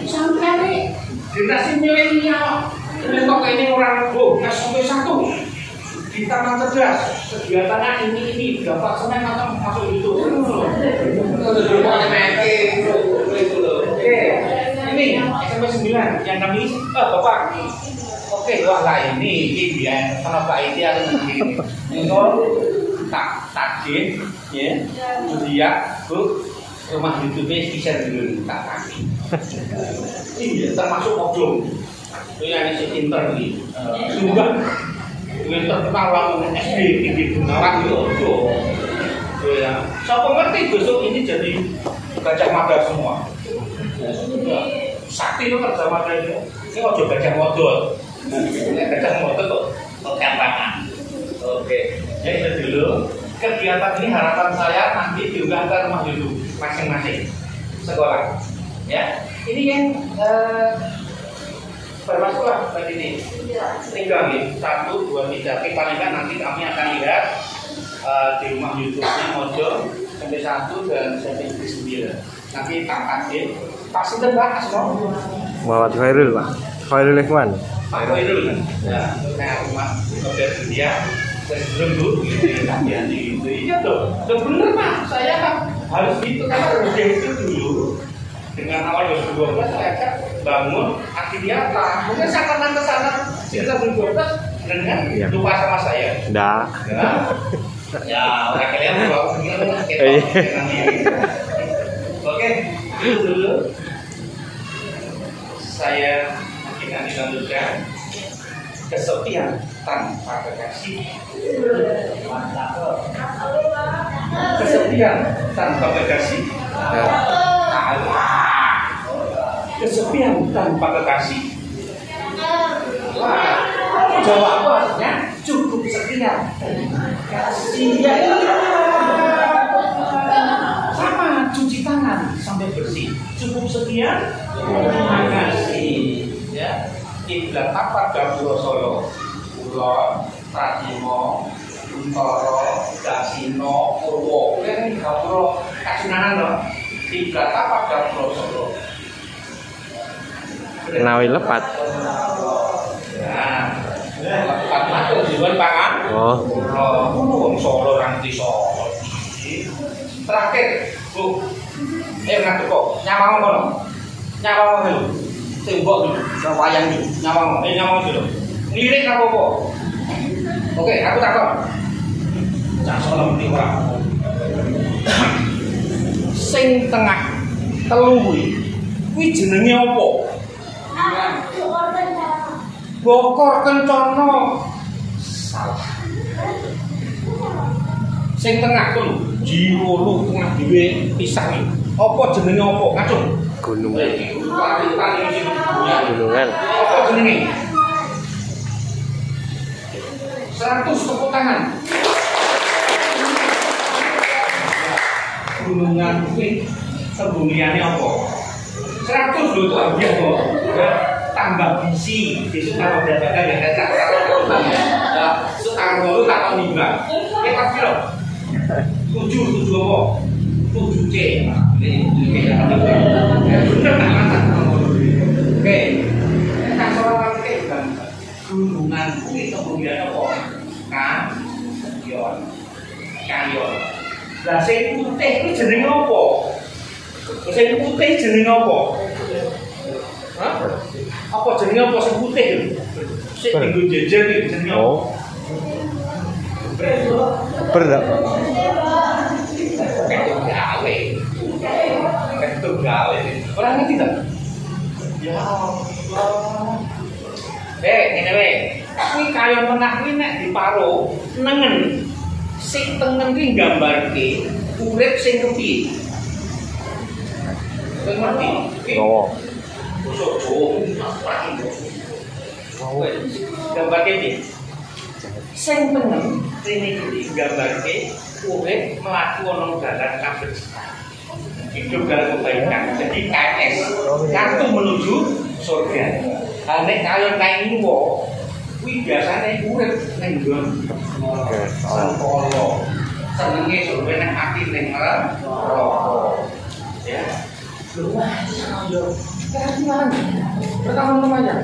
sampai nih generasi milenial. Ini kok ini orang sampai satu. Kita memang cerdas, kegiatannya ini dapat semen atau masuk YouTube. Oke, ini SMP 9 yang kami, Bapak. Oke, wah lah ini ya, karena Pak itu harus begini. Tak takdir, ya, dia Bu rumah YouTube-nya bisa dulu tak kaki. Iya, termasuk Oblong. Itu yang si pinter nih. Sudah. Dengan terkenal SD tinggi Gunawan itu ya. Siapa ngerti besok ini jadi Gajah Mada semua. Sakti itu Gajah Mada ini. Ini ojo Gajah Modal. Gajah Modal kok gampangan. Oke, ya itu dulu. Kegiatan ini harapan saya nanti diunggah ke rumah dulu masing-masing sekolah. Ya, ini yang bermasuklah ke sini. Tinggal nih 1, 2, 3. Paling kan nanti kami akan lihat di rumah YouTube-nya Mojo SMP 1 dan SMP 9. Nanti tak kasih. Pak Sinten Pak Asmo. Muhammad Khairul Pak. Khairul Ikhwan. Pak Khairul. Ya, saya rumah Mojo dia. Saya sebelum dulu hati-hati gitu. Iya tuh. Udah bener Pak. Saya harus gitu karena udah itu dulu. Dengan awal 2012 saya akan bangun Akidiata. Mungkin saya akan ke sana sekitar 2012 dengan lupa sama saya. Enggak. Ya, orang kalian bawa Oke, itu dulu. Saya akan dilanjutkan. Kesepian tanpa kekasih. Kesepian tanpa kekasih. Kesepian tanpa kekasih. Wah, jawabannya artinya cukup sekian. Kasih ya. Sama cuci tangan sampai bersih. Cukup sekian. Terima kasih. Ya. Kiblat apa Gapura Solo, Kulon, Pratimo, Kuntoro, Dasino, Purwo. Ini Gapura Kasunanan loh. Kiblat apa Gapura Solo? Nawi lepat. Nah, lepat masuk juga pangan. Wong Solo nanti Solo. Terakhir, Bu. Ngadep kok, nyawang kono. Nyawang dulu. Tembok dulu, wayang dulu, nyawang dulu. Lirik apa? Oke, aku takon. Cak Solo mesti ora. Sing tengah telu kuwi jenenge apa? Bokor Kencana. Salah. Sing tengah kuwi Jiwolu tengah dhewe pisah iki. Apa jenenge apa? Ngacung. Gunungan. Gunungan. Apa jenenge? 100 tepuk tangan. Gunungan kuwi tembungiane apa? 100 lho itu abiah kok. Tambah bisi. Besok kalau dapatkan ya tak tahu. Nah, setanggung lu tak tahu nimbang. Kita piro? 7 apa? 7C. Ini oke. Nah, soal kan gunungan kuwi tembungiane apa? Kayon. Lah sing putih kuwi jenenge apa? Sing putih jenenge apa? Hah? Apa jenenge apa sing putih iki? Sing dienggo jejer iki jenenge apa? Berat. Itu gawe. Orang ngerti tak? Ya Allah. Ngene wae. Kuwi kayon tengah kuwi nek diparo nengen. Sing tengen kuwi nggambarke urip sing kepiye. Ngerti? Oh. Bosok Jawa Gambarke iki. Sing pengen rene iki gambarke urip mlaku ana dalan kabencian. Hidup dalam kebaikan. Jadi KS, kartu menuju surga. Nek kalian kayak ini kok, wih biasanya urip neng nggon sangkolo. Senenge surga neng hati neng rokok. Ya. Yo, kasih mana? Pertama aja.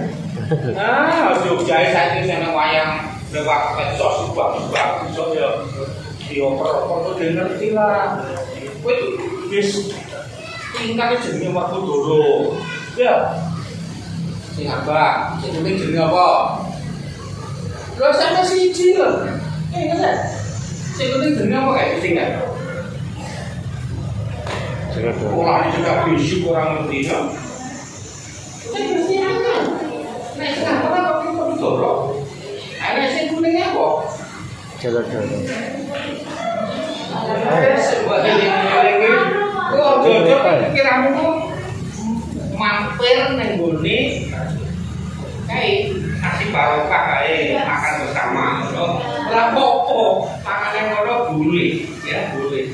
Jogja saya itu seneng wayang lewat medsos bagus-bagus ya. Yo perlu ngerti lah. Kowe wis tingkatnya jenenge waktu dulu. Ya. Sing apa? Sing penting jenenge apa? Lho sampe siji lho. Ngerti? Sing penting jenenge apa kae sing kan? Orang ini juga bisik orang ngerti ya. Sing mesti ana. Nek kenapa kok perlu dorong? Ana sing kuning apa? Jalan-jalan. Kiramu mampir neng gone kae kasih barokah kae makan bersama. Ora apa-apa, makanan ngono boleh, ya boleh.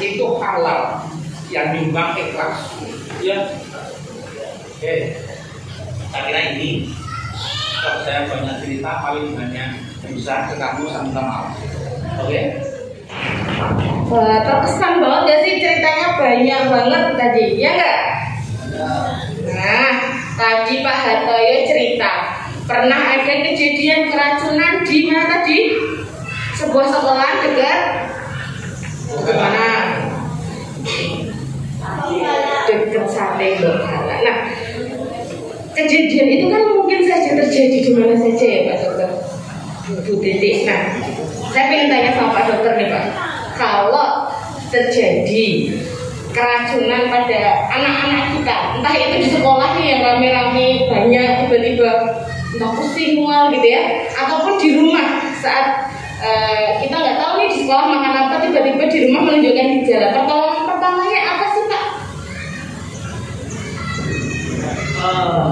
Itu halal yang nyumbang ikhlas. Ya. Oke. Saya kira ini kalau saya banyak cerita paling banyak bisa ketemu sama maaf. Oke. Wah, terkesan banget ya sih ceritanya banyak banget tadi, ya enggak? Nah, tadi Pak Hartoyo cerita pernah ada kejadian keracunan di mana tadi? Sebuah sekolah dekat mana? Dekat Sate Lokala. Nah, kejadian itu kan mungkin saja terjadi di mana saja ya Pak Dokter, Bu Titik. Nah, saya ingin tanya sama Pak Dokter nih Pak, kalau terjadi keracunan pada anak-anak kita, entah itu di sekolah nih yang rame-rame banyak tiba-tiba entah pusing mual gitu ya, ataupun di rumah saat kita nggak tahu nih di sekolah makan apa, tiba-tiba di rumah menunjukkan gejala. Pertolongan pertamanya apa sih Pak?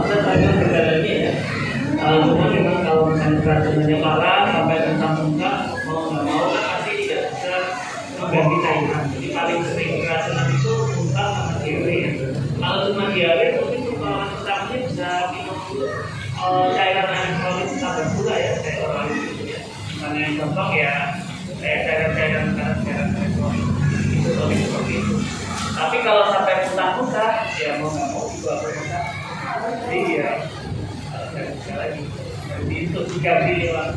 Saya tanya gejalanya ya. Cuma memang kalau misalnya keracunannya parah sampai muntah-muntah, mau nggak mau kan pasti tidak bisa mengganti cairan. Jadi paling sering keracunan itu muntah sama diare. Kalau cuma diare, mungkin pertolongan pertamanya bisa minum cairan elektrolit tambah gula ya, kayak orang itu ya. Misalnya yang contoh ya, kayak cairan elektrolit itu seperti itu. Tapi kalau sampai muntah-muntah, ya mau nggak mau juga bermuntah. Jadi ya nggak bisa lagi. Jadi itu diganti lewat.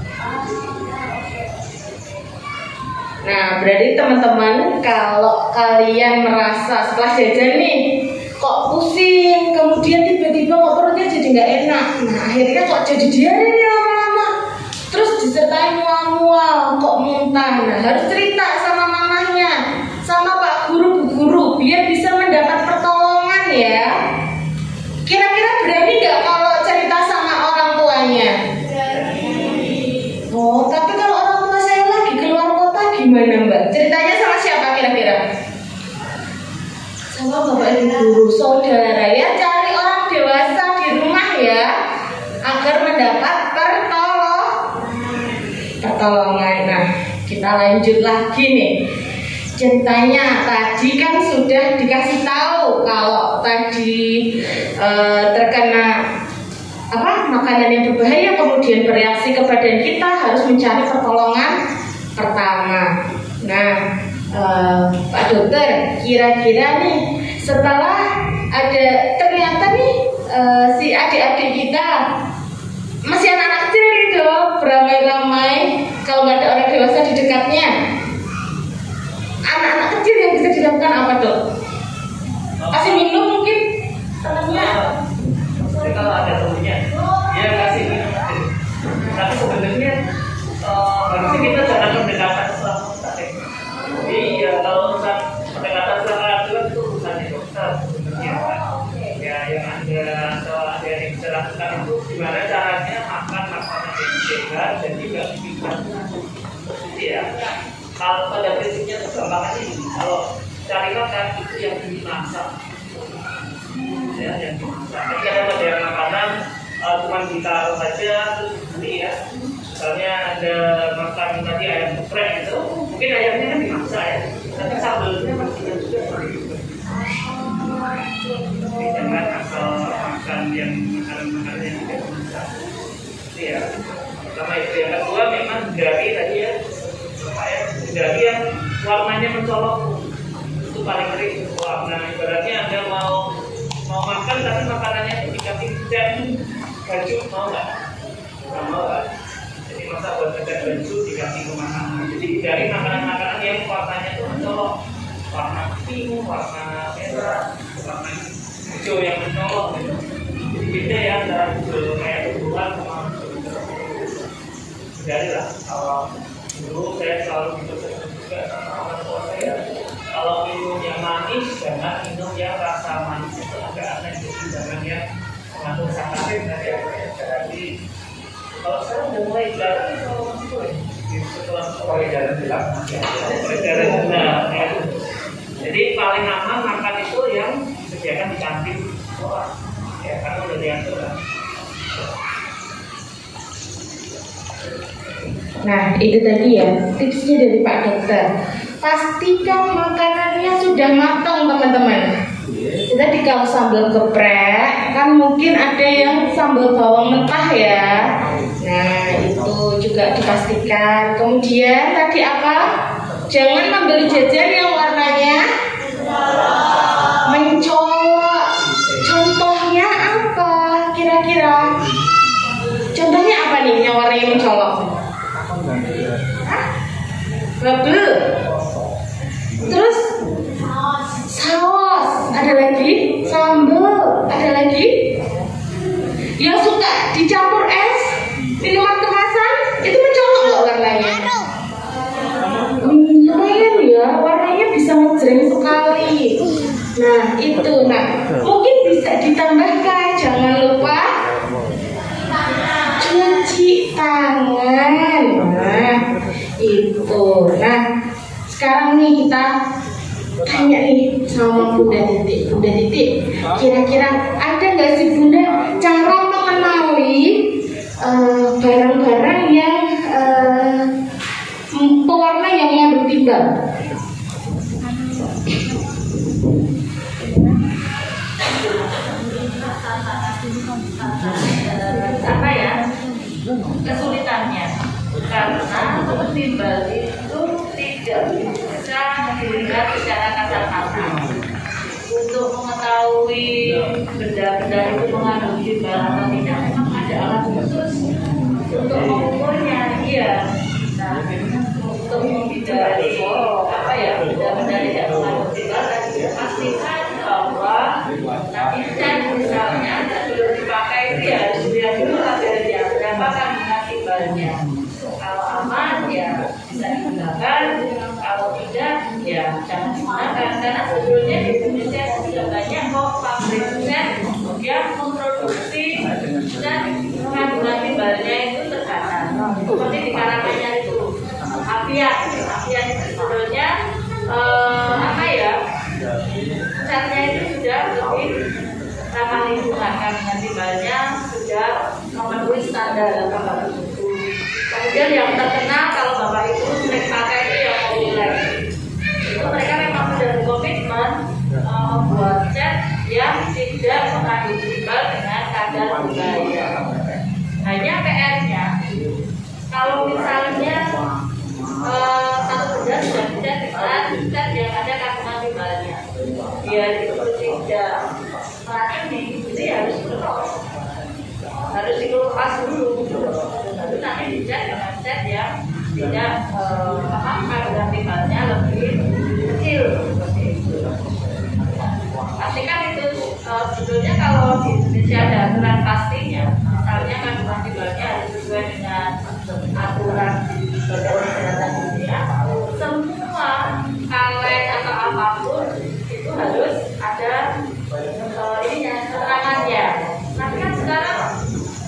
Nah, berarti teman-teman kalau kalian merasa setelah jajan nih kok pusing, kemudian tiba-tiba kok perutnya jadi nggak enak, nah akhirnya kok jadi diare nih lama-lama, terus disertai mual-mual, kok muntah, nah harus cerita sama mamanya, sama Pak Guru, Bu Guru, biar bisa mendapat pertolongan ya. Kira-kira berani nggak kalau cerita sama orang tuanya? Oh, tapi kalau orang tua saya lagi keluar kota gimana Mbak? Ceritanya sama siapa kira-kira? Sama bapak ibu guru, saudara ya, cari orang dewasa di rumah ya, agar mendapat pertolongan. Nah, kita lanjut lagi nih. Ceritanya tadi kan sudah dikasih tahu kalau tadi terkena makanan yang berbahaya kemudian bereaksi ke badan kita, harus mencari pertolongan pertama. Nah, Pak Dokter, kira-kira nih setelah ada ternyata nih si adik-adik kita masih anak kecil nih Dok, beramai-ramai, kalau nggak ada orang dewasa di dekatnya, anak-anak kecil yang bisa dilakukan apa Dok? Kasih minum mungkin temannya. Jadi kalau ada temennya, dia kasih minum. Tapi sebenarnya harusnya kita jangan pendekatan setelah jadi ya kalau misal pendekatan setelah itu urusannya dokter sebenarnya ya yang yang bisa lakukan itu gimana caranya makan makanan yang sehat dan juga bikin ya. Kalau pada prinsipnya itu gampangannya ini, kalau cari makan itu yang dimasak ya, yang dimasak. Jadi ada yang makanan cuma ditaruh saja terus dibeli ya. Misalnya ada makan tadi ayam geprek itu, mungkin ayamnya kan dimasak ya, tapi sambelnya masih juga. Jadi jangan asal makan yang makanan-makanan yang tidak dimasak. Itu ya. Pertama itu, yang kedua memang dari tadi ya, dari yang warnanya mencolok itu paling ngeri warna. Ibaratnya Anda mau makan tapi makanannya itu dikasih cat baju, mau nggak? Nggak mau kan? Jadi masa buat cat baju dikasih ke makanan. Jadi dari makanan-makanan yang warnanya itu mencolok, warna pink, warna merah, warna hijau yang mencolok gitu. Jadi beda ya antara hijau kayak tumbuhan sama dari lah. Dulu saya selalu minum juga sama orang tua saya. Kalau minum yang manis, jangan minum yang rasa manis itu agak aneh. Jadi jangan yang mengandung sakarin dari apa ya. Jadi kalau sekarang udah mulai jalan, kalau masih boleh. Setelah mulai jalan bilang masih ada. Mulai jalan benar. Ya. Jadi paling aman makan itu yang disediakan di kantin sekolah. Ya karena udah diatur kan. Nah, itu tadi ya tipsnya dari Pak Dokter. Pastikan makanannya sudah matang, teman-teman. Tadi kalau sambal geprek, kan mungkin ada yang sambal bawang mentah ya. Nah, itu juga dipastikan. Kemudian tadi apa? Jangan membeli jajan yang warnanya mencolok. Contohnya apa? Kira-kira? Contohnya apa nih yang warnanya mencolok? Bubble. Terus saus, ada lagi sambal, ada lagi yang suka dicampur es, minuman kemasan, itu mencolok loh warnanya. Lumayan ya, warnanya bisa ngejreng sekali. Nah itu, mungkin bisa ditambahkan, jangan lupa cuci tangan. Nah itu. Nah sekarang nih kita tanya nih sama Bunda Titik. Bunda Titik, kira-kira ada nggak sih Bunda cara mengenali barang-barang yang pewarna yang mengandung timbal? Apa ya kesulitannya? Karena timbal itu tidak bisa dilihat secara kasat-mata. Untuk mengetahui benda-benda itu mengandung timbal atau tidak, memang ada alat khusus untuk mengukurnya. Iya. Nah, untuk menghindari apa ya benda-benda tidak mengandung timbal, tadi pastikan bahwa nanti cat misalnya sebelum dipakai itu ya harus dilihat dulu labelnya berapa kandungan timbalnya. Kalau aman ya bisa digunakan, kalau tidak ya jangan digunakan. Karena sebelumnya di Indonesia sudah banyak kok pabrik cat yang memproduksi dan kandungan timbalnya itu terbatas. Seperti di Karanganyar itu, Avian itu sebetulnya apa ya? Catnya itu sudah lebih ramah lingkungan, kandungan timbalnya sudah memenuhi standar bapak itu. Kemudian yang terkenal kalau bapak itu sering pakai itu yang Mobilek. Itu mereka memang sudah berkomitmen membuat cat yang tidak mengandung timbal dengan kadar berbahaya. Hanya PR-nya, kalau misalnya satu benda sudah dicat dengan cat yang ada kandungan timbalnya, biar itu tidak meracuni, itu harus dikelupas dulu. Lalu nanti dicat dengan cat yang tidak kandungan timbalnya lebih kecil seperti itu. Pastikan itu sebetulnya kalau di Indonesia ada aturan pastinya, misalnya kandungan timbalnya harus sesuai dengan aturan Badan Kesehatan Dunia. Semua kaleng atau apapun itu harus ada ininya, keterangannya. Tapi kan sekarang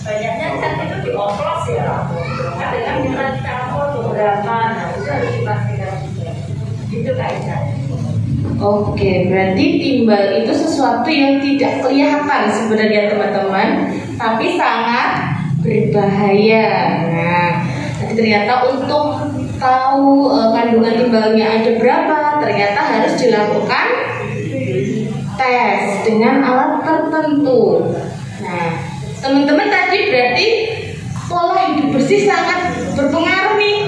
banyaknya cat itu dioplos ya, ada yang kita campur beberapa, nah itu harus dipastikan juga. Itu kaitannya. Oke, berarti timbal itu sesuatu yang tidak kelihatan sebenarnya teman-teman, tapi sangat berbahaya. Nah, jadi ternyata untuk tahu kandungan timbalnya ada berapa, ternyata harus dilakukan tes dengan alat tertentu. Nah, teman-teman tadi berarti pola hidup bersih sangat berpengaruh nih.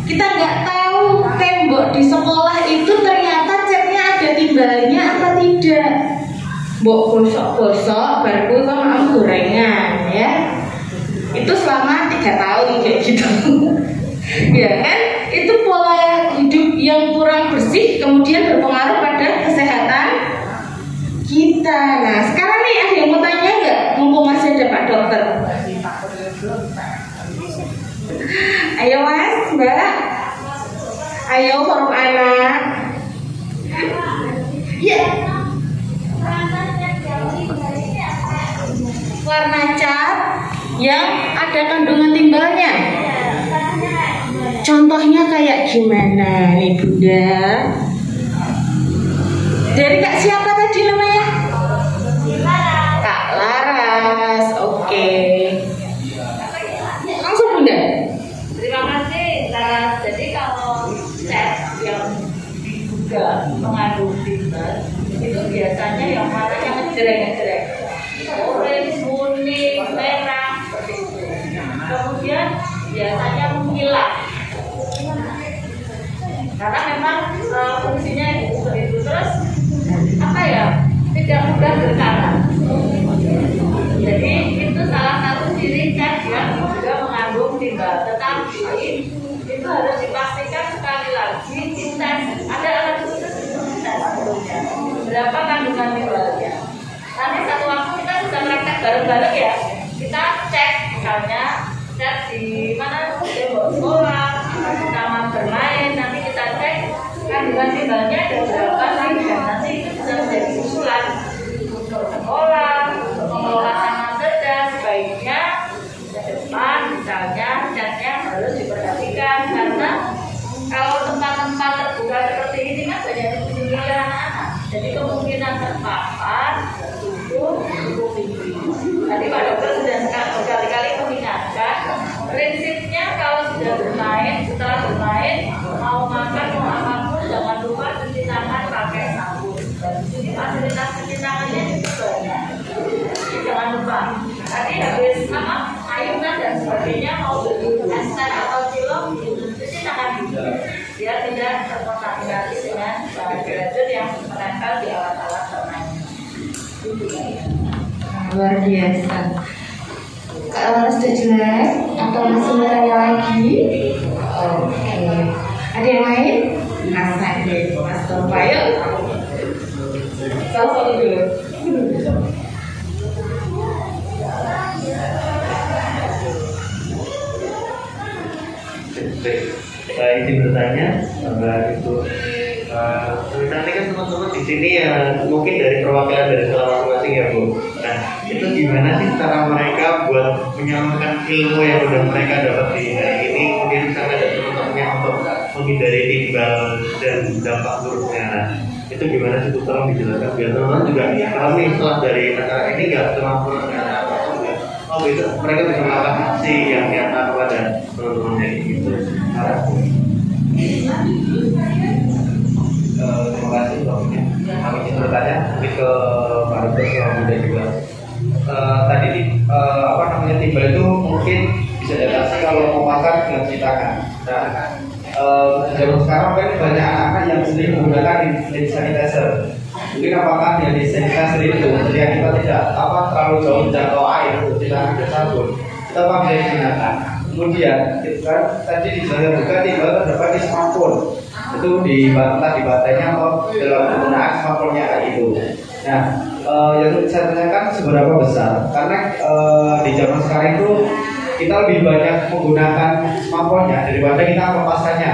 Kita nggak tahu tembok di sekolah itu ternyata catnya ada timbalnya apa tidak. Mbok gosok-gosok baru sama gorengan ya. Itu selama 3 tahun kayak gitu. Ya kan? Itu pola hidup yang kurang bersih kemudian berpengaruh pada kesehatan kita. Nah, sekarang nih ada yang mau tanya nggak? Mumpung masih ada Pak Dokter. Ayo Mas, Mbak. Ayo forum anak. Ya. Warna cat yang ada kandungan timbalnya. Contohnya kayak gimana nih Bunda? Dari Kak siapa tadi namanya? Kak Laras. Oke. Langsung Bunda. Terima kasih Laras. Jadi kalau cat yang diduga mengandung timbal itu biasanya yang warnanya ngejreng-ngejreng, orange, kuning, merah, seperti itu. Kemudian biasanya menghilang. Karena memang fungsinya itu terus apa ya, tidak mudah berkarat. Jadi itu salah satu ciri cat yang juga mengandung timbal. Tetapi itu harus dipastikan sekali lagi dites. Ada alat khusus untuk tes sebelumnya. Berapa kandungan timbalnya? Nanti satu waktu kita sudah praktek bareng-bareng ya. Kita cek misalnya cek di mana tembok sekolah, di taman bermain. Nanti kita cek kandungan timbalnya ada berapa sih, dan nanti itu bisa menjadi usulan untuk sekolah, untuk mengelola taman cerdas. Sebaiknya ke depan misalnya catnya harus diperhatikan, karena kalau tempat-tempat terbuka seperti ini kan banyak dikunjungi anak-anak, jadi kemungkinan terpapar itu cukup tinggi. Tadi Pak Dokter sudah berkali-kali mengingatkan, prinsipnya kalau sudah bermain, setelah bermain mau makan mau apapun jangan lupa cuci tangan pakai sabun. Dan di sini fasilitas cuci tangannya juga banyak. Jadi jangan lupa. Tadi habis ayunan dan sebagainya mau beli es teh atau cilok, cuci tangan dulu biar tidak terkontaminasi dengan bahan-bahan yang menempel di alat-alat bermain. Luar biasa. Kak Laras sudah jelas atau masih mau tanya lagi? Oke. Ada yang lain? Mas Sandi, Mas Tompa, yuk. Salah satu dulu. Saya izin bertanya, itu nanti kan teman-teman di sini ya mungkin dari perwakilan dari sekolah masing-masing ya Bu. Nah itu gimana sih cara mereka buat menyalurkan ilmu yang udah mereka dapat di hari ini, kemudian misalnya ada teman-temannya untuk menghindari timbal dan dampak buruknya. Nah itu gimana sih Bu, tolong dijelaskan biar teman-teman juga kami setelah dari acara ini nggak cuma oh gitu, mereka bisa melakukan aksi yang nyata kepada teman-temannya gitu. Terima kasih Bang. Kami ingin bertanya mungkin ke Pak Dokter Muda juga. Tadi apa namanya timbal itu mungkin bisa diatasi kalau mau makan dengan cuci tangan. Nah, zaman sekarang kan banyak anak-anak yang sering menggunakan hand sanitizer. Mungkin apakah yang di sanitizer itu ketika kita tidak terlalu jauh menjangkau air untuk cuci tangan dan sabun, kita pakai digunakan. Kemudian kita tadi dijelaskan juga timbal terdapat di smartphone. Itu di bantainya atau dalam penggunaan smartphone-nya kayak gitu. Nah, yang saya tanyakan seberapa besar? Karena di zaman sekarang itu kita lebih banyak menggunakan smartphone-nya daripada kita melepaskannya.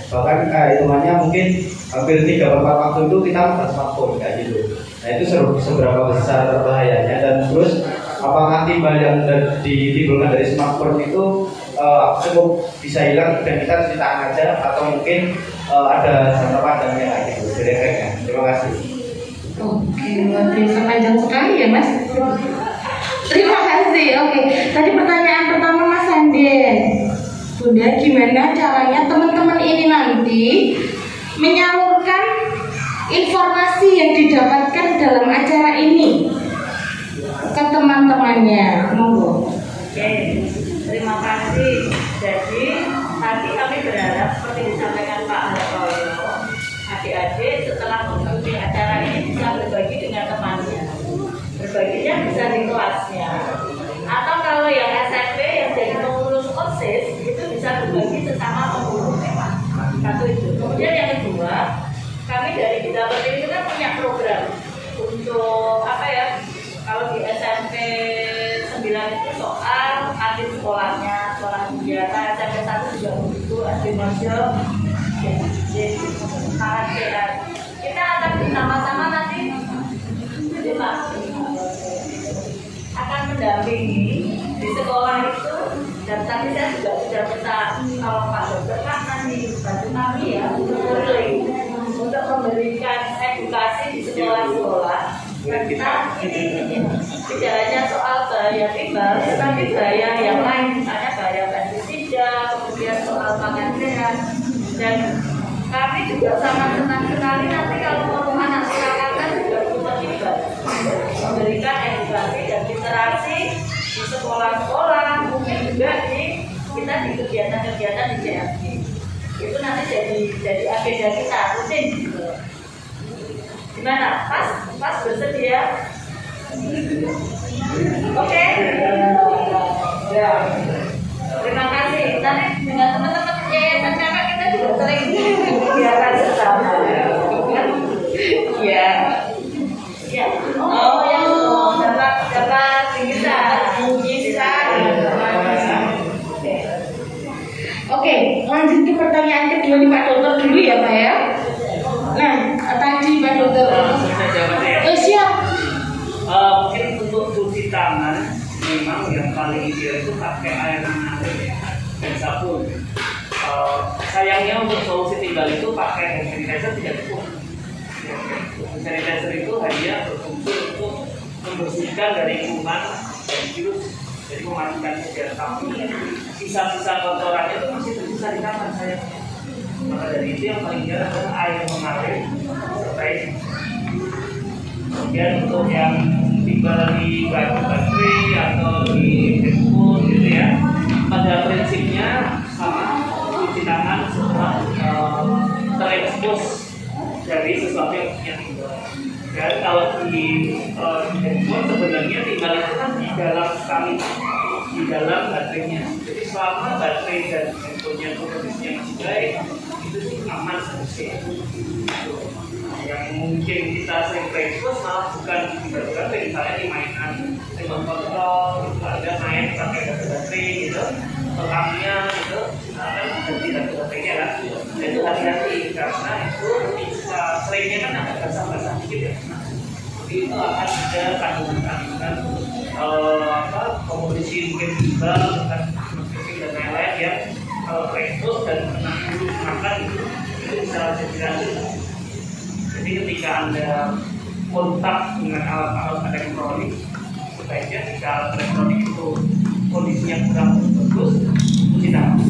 Bahkan hitungannya mungkin hampir 3/4 waktu itu kita menggunakan smartphone kayak gitu. Nah, itu seberapa besar bahayanya, dan terus apakah timbal yang ditimbulkan dari smartphone itu cukup bisa hilang dan kita cuci tangan aja, atau mungkin ada jangka panjangnya kayak gitu dari efeknya. Terima kasih. Oke, luar biasa panjang sekali ya Mas. Terima kasih. Oke. Tadi pertanyaan pertama Mas Anden. Bunda, gimana caranya teman-teman ini nanti menyalurkan informasi yang didapatkan dalam acara ini ke teman-temannya? Monggo. Oke, terima kasih. Jadi tadi kami berharap seperti disampaikan Pak Hartoyo, adik-adik setelah mengikuti acara ini bisa berbagi dengan temannya. Berbaginya bisa di kelasnya. Atau kalau yang SMP yang jadi pengurus OSIS itu bisa berbagi sesama pengurus memang. Satu itu. Kemudian yang kedua, kami dari Bidang Pendidikan itu kan punya program untuk apa ya? Kalau di SMP 9 itu soal akhir sekolahnya, sekolah kegiatan, SMP 1 juga begitu, akhir masuk, kita akan bersama-sama nanti akan mendampingi di sekolah itu. Dan tadi saya juga sudah minta kalau Pak Dokter Pak nanti bantu kami ya untuk memberikan edukasi di sekolah-sekolah tentang ini tidak hanya soal bahaya timbal, tetapi bahaya yang lain, misalnya bahaya pestisida, kemudian soal makan sehat. Dan kami juga sangat senang sekali nanti kalau anak sekolah juga terlibat memberikan edukasi dan literasi di sekolah-sekolah, mungkin juga kita di kegiatan-kegiatan di CFG. Itu nanti jadi agenda kita rutin gitu. Gimana? Pas bersedia? Oke. Ya. Terima kasih. Nanti dengan teman-teman yayasan kakak kita juga sering kegiatan bersama. Ya. Ya. Oh, yang dapat bisa. Oke, lanjut ke pertanyaan kedua nih Pak Dokter dulu ya Pak ya. Nah, tadi Pak Dokter. Saya jawab ya. Siap. Mungkin untuk cuci tangan memang yang paling ideal itu pakai air mengalir dan sabun. Sayangnya untuk solusi timbal itu pakai hand sanitizer tidak cukup. Hand sanitizer itu hanya berfungsi untuk membersihkan dari kuman dan virus, jadi mematikan sejarah, tapi sisa-sisa kotorannya itu masih tersisa di tangan sayangnya. Maka dari itu yang paling ideal adalah air mengalir supaya. Kemudian untuk yang timbal di baterai atau di handphone gitu ya, pada prinsipnya sama, cuci tangan setelah terekspos dari sesuatu yang timbal. Dan kalau di handphone sebenarnya timbal itu kan di dalam sekali, di dalam baterainya. Jadi selama baterai dan handphonenya kondisinya masih baik, itu sih aman seharusnya. Yang mungkin kita sering terekspos malah bukan di baterai, misalnya di mainan remote control itu ada main pakai baterai gitu, pelangnya gitu, kan ganti baterainya kan. Itu hati-hati karena itu bisa seringnya kan agak basah-basah dikit ya. Jadi itu akan ada kandungan-kandungan komodisi mungkin timbal dan lain-lain yang kalau terekspos dan kena dulu makan itu bisa jadi racun. Jadi ketika Anda kontak dengan alat-alat elektronik, sebaiknya jika alat elektronik itu kondisinya kurang bagus, cuci tangan.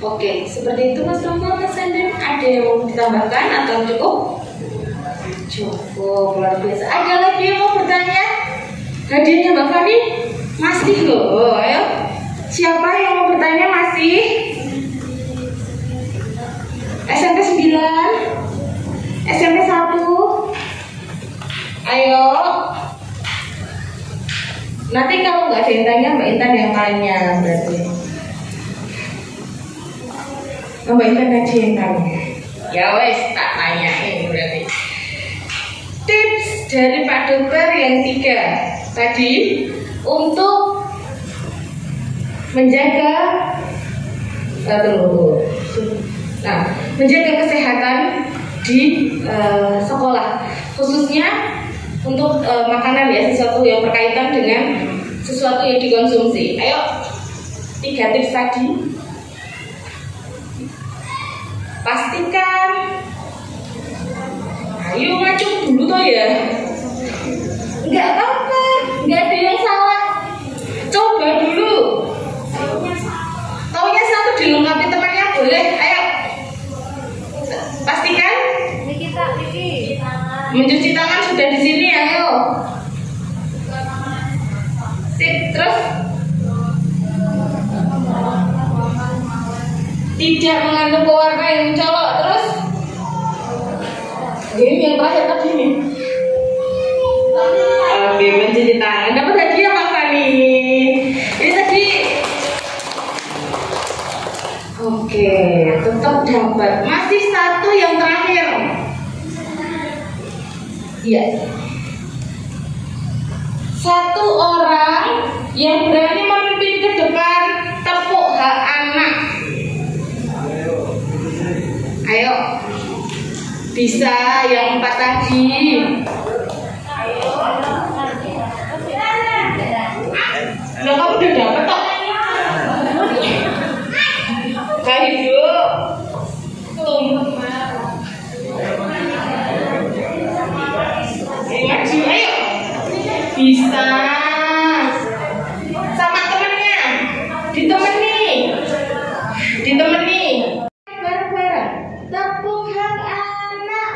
Oke, seperti itu Mas Romo, Mas Anden. Ada yang mau ditambahkan atau cukup? Cukup, luar biasa. Ada lagi yang mau bertanya? Hadiahnya Mbak Fani? Masih loh, ayo. Siapa yang mau bertanya masih? SMP 9, SMP 1, ayo. Nanti kalau nggak ada yang tanya Mbak Intan yang tanya berarti. Mbak Intan aja yang tanya. Ya wes tak tanyain berarti. Tips dari Pak Dokter yang 3 tadi untuk menjaga menjaga kesehatan di sekolah, khususnya untuk makanan ya, sesuatu yang berkaitan dengan sesuatu yang dikonsumsi. Ayo, 3 tips tadi. Pastikan, Ayo ngacung dulu toh ya. Enggak apa-apa, enggak ada yang salah. Coba dulu. Taunya satu dilengkapi temannya boleh. Ayo. Pastikan. Niki. Mencuci tangan sudah di sini, ayo. Sip, terus. Tidak mengandung pewarna yang mencolok, terus. Ini yang terakhir tadi nih. Oke, mencuci tangan. Dapat hadiah apa nih? Ini tadi. Oke, tetap dapat. Masih satu yang terakhir. Iya. Satu orang yang berani memimpin ke depan, tepuk hak anak. Ayo. Bisa yang 4 tadi. Loh, kamu udah dapet toh? Ayo. Maju, ayo. Bisa. Sama temennya. Ditemani. Bareng-bareng. Tepuk hak anak.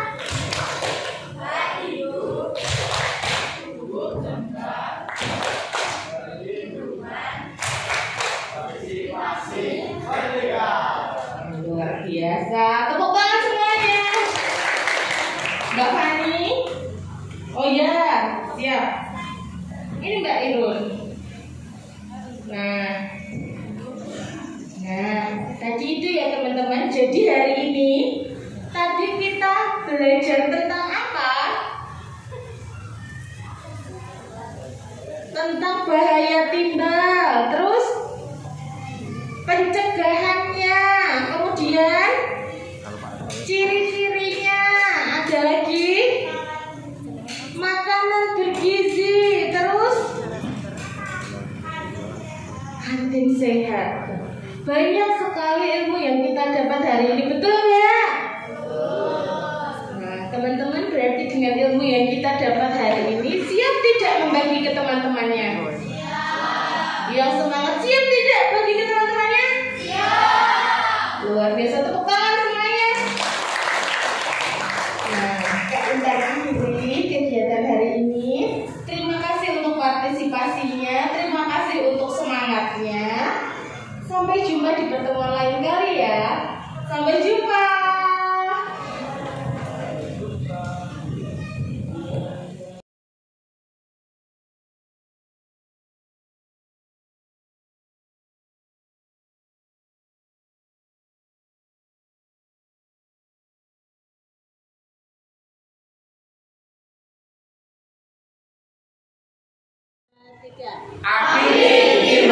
Luar biasa. Tepuk tangan semuanya. Mbak Fani. Oh ya, siap. Ini Mbak Irun. Nah, tadi itu ya teman-teman. Jadi hari ini tadi kita belajar tentang apa? Tentang bahaya timbal. Terus pencegahannya. Kemudian ciri-cirinya. Ada lagi makanan bergizi. Terus kantin sehat. Banyak sekali ilmu yang kita dapat hari ini, betul ya? Nah, teman-teman berarti dengan ilmu yang kita dapat hari ini siap tidak membagi ke teman-temannya? Yang semangat siap tidak bagi ke teman-temannya? Luar biasa, tepuk tangan semuanya. Nah, untuk akhiri kegiatan hari ini, terima kasih untuk partisipasinya, terima kasih untuk semangatnya. Sampai jumpa di pertemuan lain kali ya. Sampai jumpa. Akhir